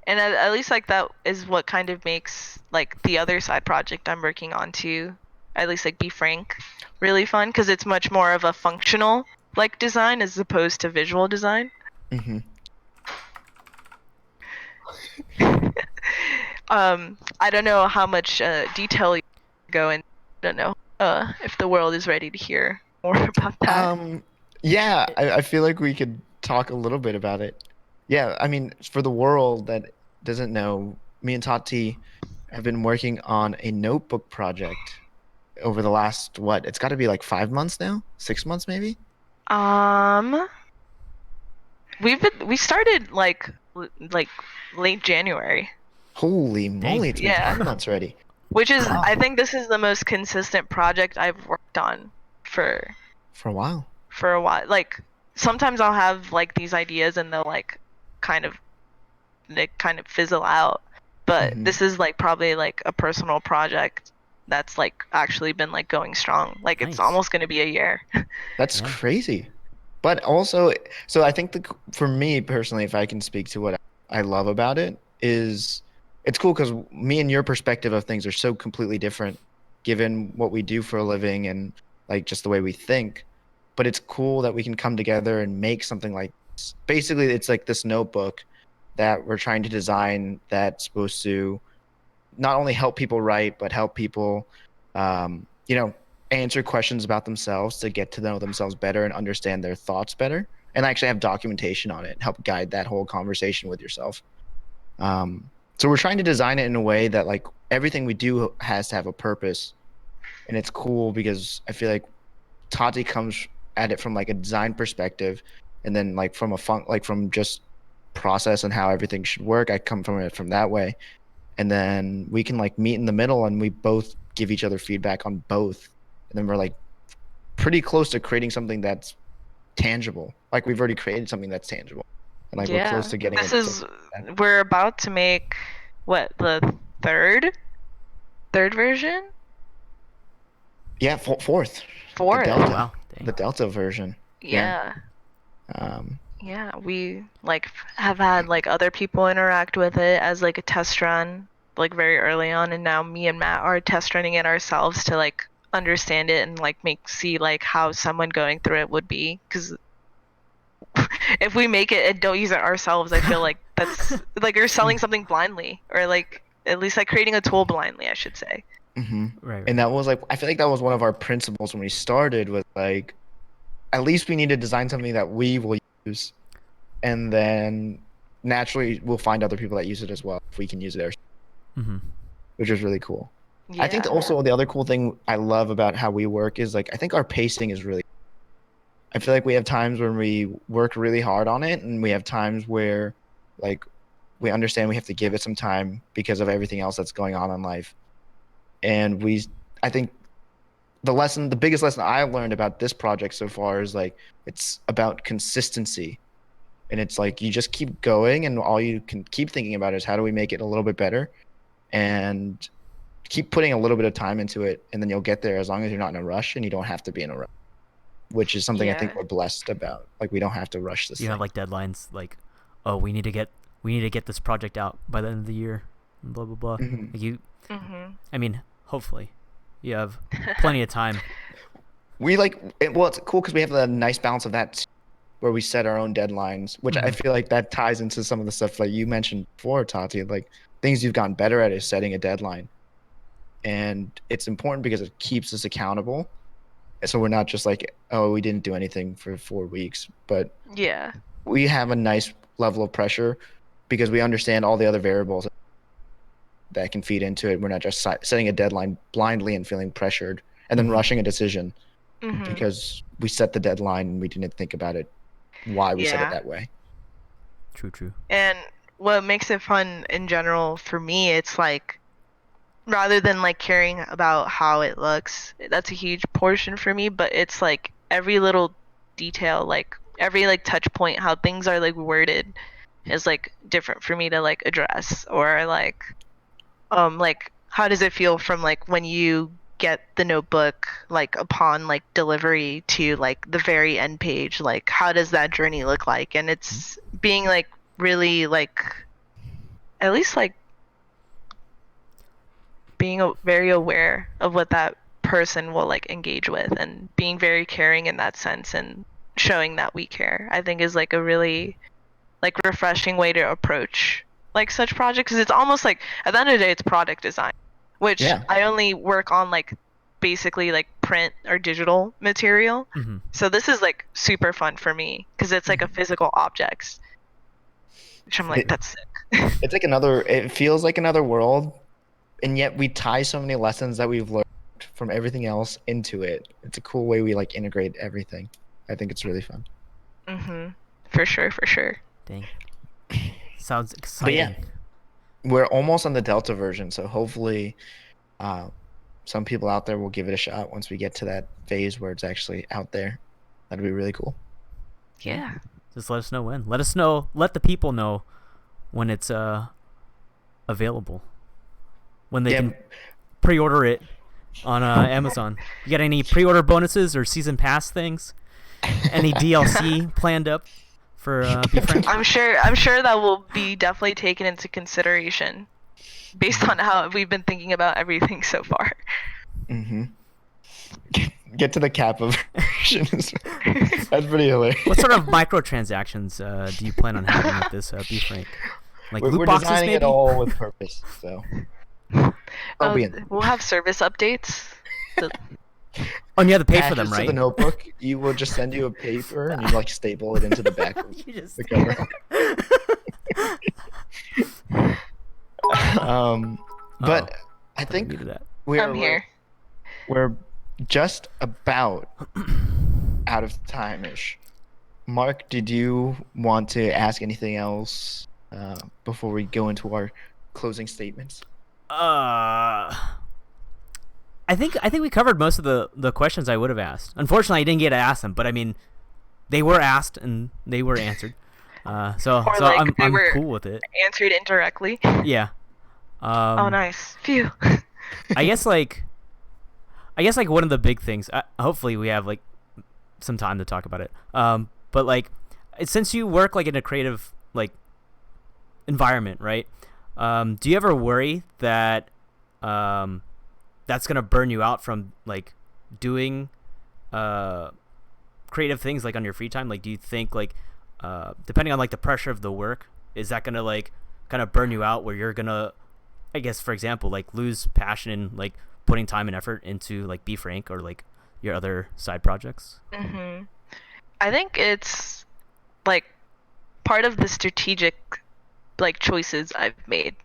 and at least like that is what kind of makes like the other side project I'm working on too. At least like Be Frank, really fun because it's much more of a functional like design as opposed to visual design. Hmm. I don't know how much detail you go in. I don't know if the world is ready to hear more about that. Yeah, I feel like we could talk a little bit about it. Yeah, I mean, for the world that doesn't know, me and Tati have been working on a notebook project over the last, what? It's got to be like 5 months now, 6 months maybe. Um, we started like late January, Holy Dang. moly, it's been Yeah. 5 months already. which is Wow. I think this is the most consistent project I've worked on for For a while. for a while. Like sometimes I'll have like these ideas and they'll like kind of they kind of fizzle out. But Mhm. this is like probably like a personal project that's like actually been like going strong. Like it's Nice. almost gonna be a year. That's Yeah. crazy. But also, so I think for me personally, if I can speak to what I love about it, is it's cool because me and your perspective of things are so completely different, given what we do for a living and like just the way we think. But it's cool that we can come together and make something like this. Basically, it's like this notebook that we're trying to design that's supposed to not only help people write, but help people, you know, answer questions about themselves to get to know themselves better and understand their thoughts better. And actually have documentation on it and help guide that whole conversation with yourself. So we're trying to design it in a way that like everything we do has to have a purpose. And it's cool because I feel like Tati comes at it from like a design perspective, and then like from a like from just process and how everything should work. I come from it from that way, and then we can like meet in the middle and we both give each other feedback on both, and then we're like pretty close to creating something that's tangible. Like we've already created something that's tangible, and like we're close Yeah. to getting This it is we're about to make what, the third version? yeah, fourth, the Fourth. Oh delta, wow. Dang. the delta version. Yeah. Yeah. um Yeah, we like have had like other people interact with it as like a test run like very early on, and now me and Matt are test running it ourselves to like understand it and like make see like how someone going through it would be, because if we make it and don't use it ourselves, I feel like that's like you're selling something blindly, or like at least like creating a tool blindly, I should say. mhm. Right. And that was like, I feel like that was one of our principles when we started, was like, at least we need to design something that we will use, and then naturally we'll find other people that use it as well if we can use it ourselves, Mm-hmm. which is really cool. I think Yeah. also the other cool thing I love about how we work is like I think our pacing is really. I feel like we have times when we work really hard on it, and we have times where like we understand we have to give it some time because of everything else that's going on in life. And I think the biggest lesson I've learned about this project so far is like it's about consistency. And it's like you just keep going, and all you can keep thinking about is how do we make it a little bit better, and keep putting a little bit of time into it, and then you'll get there as long as you're not in a rush and you don't have to be in a rush. which is something I think Yeah. we're blessed about. Like we don't have to rush this You have thing. like deadlines, like, oh, we need to get this project out by the end of the year, and blah blah blah. Mhm. Like you, Mhm. I mean, hopefully, you have plenty of time. We like well, it's cool because we have a nice balance of that where we set our own deadlines, which I Mhm. feel like that ties into some of the stuff like you mentioned before, Tati. Like things you've gotten better at is setting a deadline, and it's important because it keeps us accountable. So we're not just like, oh, we didn't do anything for 4 weeks, but Yeah. we have a nice level of pressure because we understand all the other variables that can feed into it. We're not just setting a deadline blindly and feeling pressured and then Mhm. rushing a decision Mhm. because we set the deadline and we didn't think about it, why we set it Yeah. that way. True. And what makes it fun in general for me, it's like rather than like caring about how it looks, that's a huge portion for me, but it's like every little detail, like every like touch point, how things are like worded is like different for me to like address, or like how does it feel from like when you get the notebook like upon like delivery to like the very end page, like how does that journey look like? And it's being like really like at least like being very aware of what that person will like engage with and being very caring in that sense and showing that we care, I think is like a really like refreshing way to approach like such projects, because it's almost like at the end of the day it's product design, which Yeah. I only work on like basically like print or digital material. Mhm. So this is like super fun for me because it's like a physical objects, which I'm like, It, that's sick. it's like it feels like another world, and yet we tie so many lessons that we've learned from everything else into it. It's a cool way we like integrate everything. I think it's really fun. For sure, for sure. Dang, sounds But yeah, exciting. we're almost on the Delta version, so hopefully uh, some people out there will give it a shot once we get to that phase where it's actually out there. That'd be really cool. Yeah. Just let us know when. Let us know. Let the people know when it's available. When they Yeah, can pre-order it on Amazon. You got any pre-order bonuses or season pass things? Any DLC planned up for Be Frank? I'm sure that will be definitely taken into consideration based on how we've been thinking about everything so far. Mm-hmm. Get to the Kappa version. That's pretty hilarious. What sort of microtransactions do you plan on having with this Be Frank? Like loot We're boxes, designing it maybe? all with purpose, so I'll be in. We'll have service updates. The- Oh, and you have to pay for them, Patches to the right? notebook. You will just send you a paper and you like staple it into the back of You just the cover. But I Thought I think muted that. I'm here. we're just about out of time-ish. Mark, did you want to ask anything else before we go into our closing statements? I think we covered most of the questions I would have asked. Unfortunately, I didn't get to ask them, but I mean, they were asked and they were answered. So Or like they I'm were cool with it. answered indirectly. Yeah. Oh, nice. Phew. I guess like one of the big things. Hopefully, we have like some time to talk about it. But like, since you work like in a creative like environment, right? Do you ever worry that that's gonna burn you out from like doing creative things like on your free time? Like, do you think like depending on like the pressure of the work, is that gonna like kind of burn you out where you're gonna, I guess for example, like lose passion in like putting time and effort into like Be Frank or like your other side projects? I think it's like part of the strategic like choices I've made.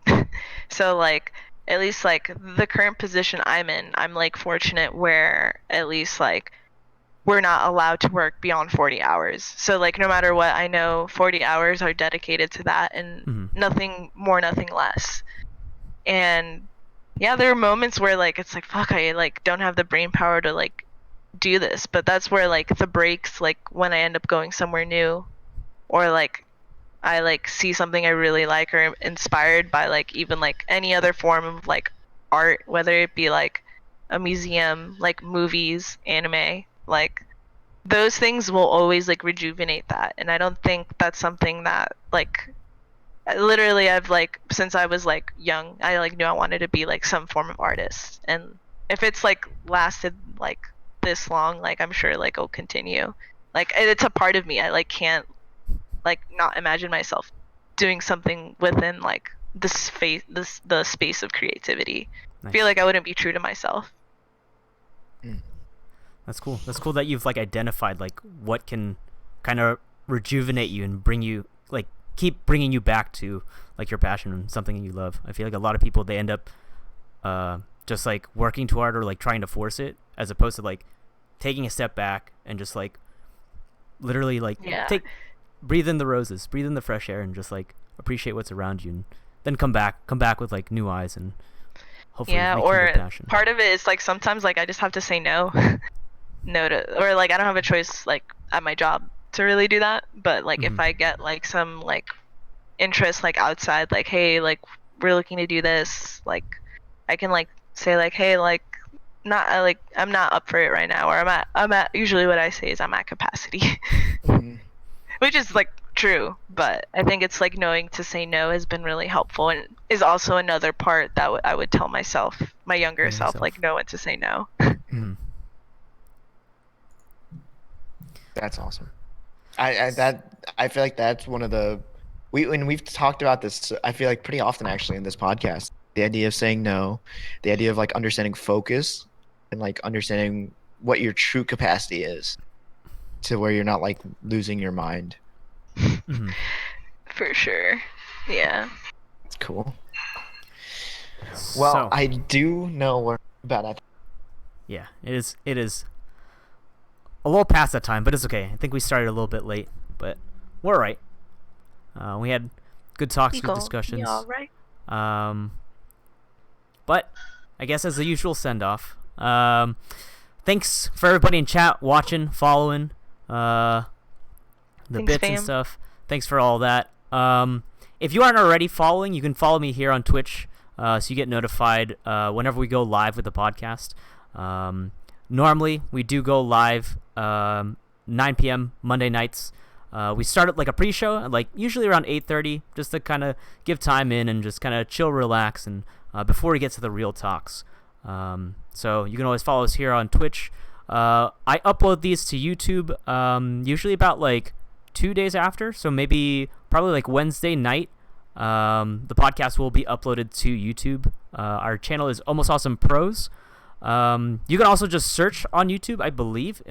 So like at least like the current position I'm in, I'm like fortunate where at least like we're not allowed to work beyond 40 hours. So like no matter what, I know 40 hours are dedicated to that and nothing more, nothing less. And yeah, there are moments where like it's like fuck, I like don't have the brain power to like do this, but that's where like the breaks, like when I end up going somewhere new, or like I like see something I really like or am inspired by like even like any other form of like art, whether it be like a museum, like movies, anime, like those things will always like rejuvenate that, and I don't think that's something that like literally I've like since I was like young, I like knew I wanted to be like some form of artist, and if it's like lasted like this long, like I'm sure like it'll continue. Like it's a part of me. I like can't like not imagine myself doing something within like the space of creativity. I feel Nice. like I wouldn't be true to myself. That's cool. That's cool that you've like identified like what can kind of rejuvenate you and bring you like keep bringing you back to like your passion and something you love. I feel like a lot of people they end up just like working too hard or like trying to force it as opposed to like taking a step back and just like literally like Yeah. breathe in the roses, breathe in the fresh air and just like appreciate what's around you and then come back with like new eyes and hopefully Yeah, rekindle or passion. part of it is like sometimes like I just have to say no. No to, or like I don't have a choice like at my job to really do that, but like if I get like some like interest like outside, like hey, like we're looking to do this, like I can like say like hey, like not like I'm not up for it right now, or I'm at usually what I say is I'm at capacity. Which is like true, but I think it's like knowing to say no has been really helpful and is also another part that I would tell myself, my younger self, like know when to say no. That's awesome. I feel like that's one of the when we've talked about this, I feel like pretty often actually in this podcast. The idea of saying no, the idea of like understanding focus and like understanding what your true capacity is to where you're not like losing your mind. For sure. Yeah. It's cool. Well, So, I do know about that. yeah, it is a little past that time, but it's okay. I think we started a little bit late, but we're all right. We had good talks, good discussions. Yeah, all right. But I guess as the usual send off. Thanks for everybody in chat watching, following the Thanks, bits fam. and stuff. Thanks for all that. If you aren't already following, you can follow me here on Twitch, so you get notified whenever we go live with the podcast. Normally, we do go live 9 p.m. Monday nights. We start at like a pre-show, like usually around 8:30, just to kind of give time in and just kind of chill, relax, and before we get to the real talks. So you can always follow us here on Twitch. I upload these to YouTube usually about like 2 days after, so probably like Wednesday night. The podcast will be uploaded to YouTube. Our channel is AlmostAwesomePros. You can also just search on YouTube, I believe,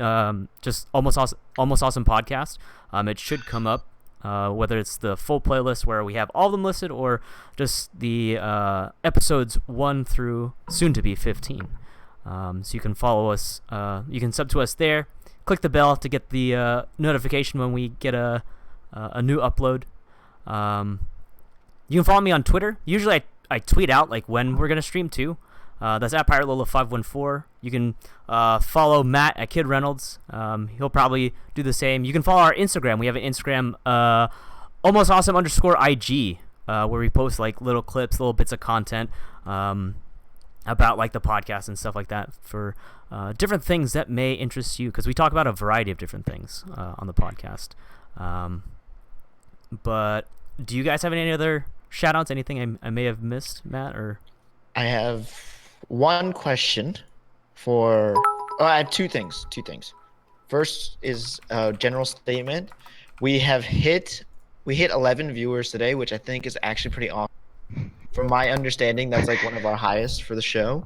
just Almost Awesome Podcast. It should come up, whether it's the full playlist where we have all of them listed or just the episodes 1 through soon to be 15. So you can follow us, you can sub to us there, click the bell to get the notification when we get a new upload. You can follow me on Twitter. Usually I tweet out like when we're going to stream too. That's at PirateLola514. You can follow Matt at Kid Reynolds. He'll probably do the same. You can follow our Instagram. We have an Instagram, AlmostAwesome_IG, where we post like little clips, little bits of content about like the podcast and stuff like that for different things that may interest you, because we talk about a variety of different things on the podcast. But do you guys have any other shout-outs? Anything I may have missed, Matt? Or I have one question for. Oh, I have two things. First is a general statement. We hit 11 viewers today, which I think is actually pretty awesome. From my understanding, that's like one of our highest for the show,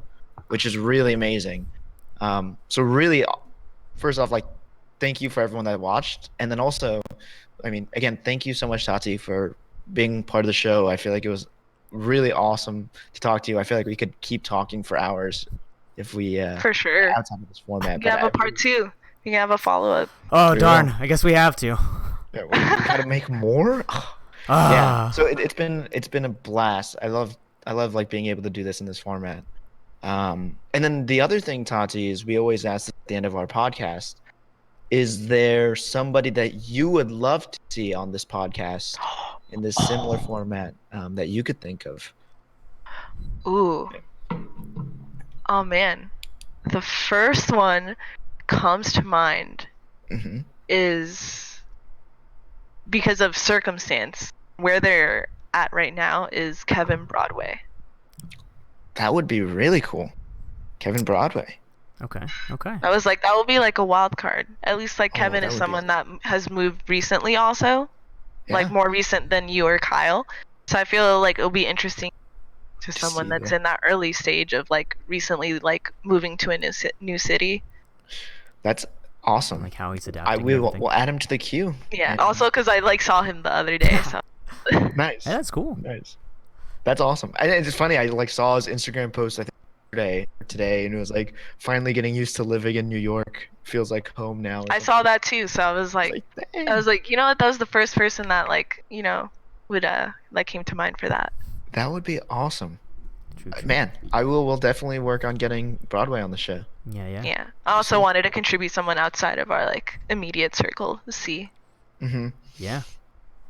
which is really amazing. So really, first off, like, thank you for everyone that watched, and then also, I mean, again, thank you so much, Tati, for being part of the show. I feel like it was really awesome to talk to you. I feel like we could keep talking for hours if we For sure. outside of this format. You can have a part 2. You can have a follow-up. oh darn, I guess we have to. Yeah, we gotta make more. Yeah. So it's been a blast. I love like being able to do this in this format. And then the other thing, Tati, is we always ask at the end of our podcast, is there somebody that you would love to see on this podcast in this similar format that you could think of? Ooh. Oh man. The first one comes to mind Hmm. is because of circumstance. Where they're at right now is Kevin Broadway. That would be really cool. Kevin Broadway. Okay. Okay. I was like, that would be like a wild card. At least like Oh, Kevin that is would be- someone that has moved recently also, like Yeah. more recent than you or Kyle. So I feel like it'll be interesting to To someone see that's the- in that early stage of like recently like moving to a new city. That's awesome. Like how he's adapting. We'll add him to the queue. Yeah. And- Also, because I like saw him the other day. So Nice. Hey, that's cool. Nice. That's awesome. And it's funny. I like saw his Instagram post I think today, and it was like finally getting used to living in New York. Feels like home now. or I saw something. that too. So I was like, Dang. I was like, you know what? That was the first person that like, you know, would that came to mind for that. That would be awesome. True, true. Man, will definitely work on getting Broadway on the show. Yeah, yeah. Yeah. I also wanted to contribute someone outside of our like immediate circle to see. Mm-hmm. Yeah.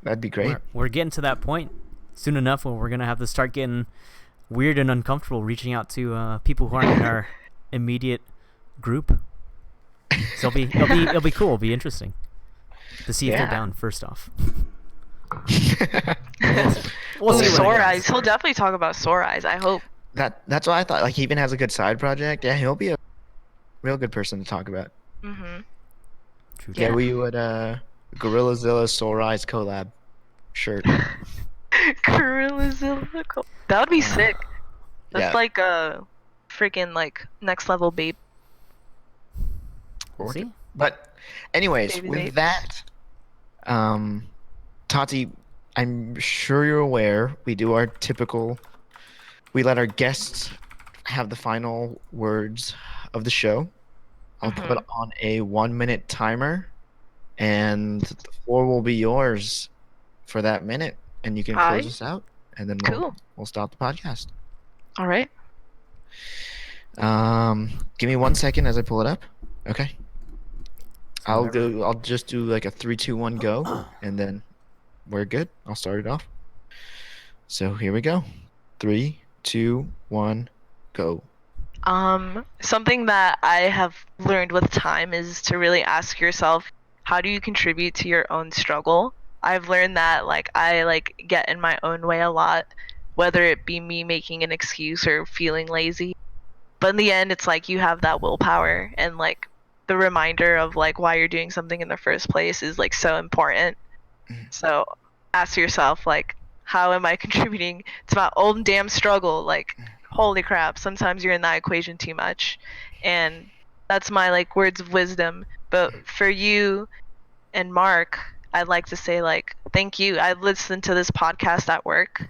That'd be great. We're getting to that point soon enough where we're gonna have to start getting weird and uncomfortable reaching out to people who aren't in our immediate group. So it'll be cool. It'll be interesting to see if Yeah. they're down. First off, Ooh, see what Sore happens. Eyes. He'll definitely talk about Sore Eyes. I hope. That's what I thought. Like he even has a good side project. Yeah, he'll be a real good person to talk about. Mhm. True, Yeah, Yeah. we would Gorillazilla Soul Rise collab shirt. Gorillazilla. That would be sick. That's Yeah. like a freaking like next level babe. We'll see. But anyways, Baby with babes. that, Tati, I'm sure you're aware we do our typical. We let our guests have the final words of the show. I'll put on a 1-minute timer, and the floor will be yours for that minute, and you can close Alright. us out, and then Cool. we'll stop the podcast. All right. Give me 1 second as I pull it up. Okay. I'll Whatever. just do like a 3, 2, 1, go, and then we're good. I'll start it off. So here we go. 3, 2, 1, go. Something that I have learned with time is to really ask yourself, how do you contribute to your own struggle? I've learned that like I like get in my own way a lot, whether it be me making an excuse or feeling lazy. But in the end, it's like you have that willpower, and like the reminder of like why you're doing something in the first place is like so important. So ask yourself like, how am I contributing to my own damn struggle? Like, holy crap, sometimes you're in that equation too much. And that's my like words of wisdom. But for you and Mark, I'd like to say like thank you. I listened to this podcast at work,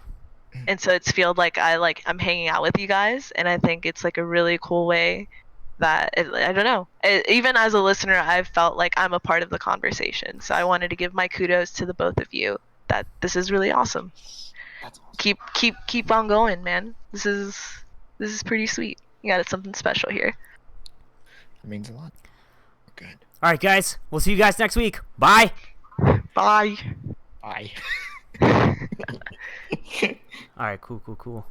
and so it's feel like I'm hanging out with you guys, and I think it's like a really cool way that I don't know. Even as a listener, I've felt like I'm a part of the conversation. So I wanted to give my kudos to the both of you. That this is really awesome. That's awesome. Keep on going, man. This is pretty sweet. You got something special here. It means a lot. Good. All right, guys. We'll see you guys next week. Bye. Bye. Bye. All right. Cool.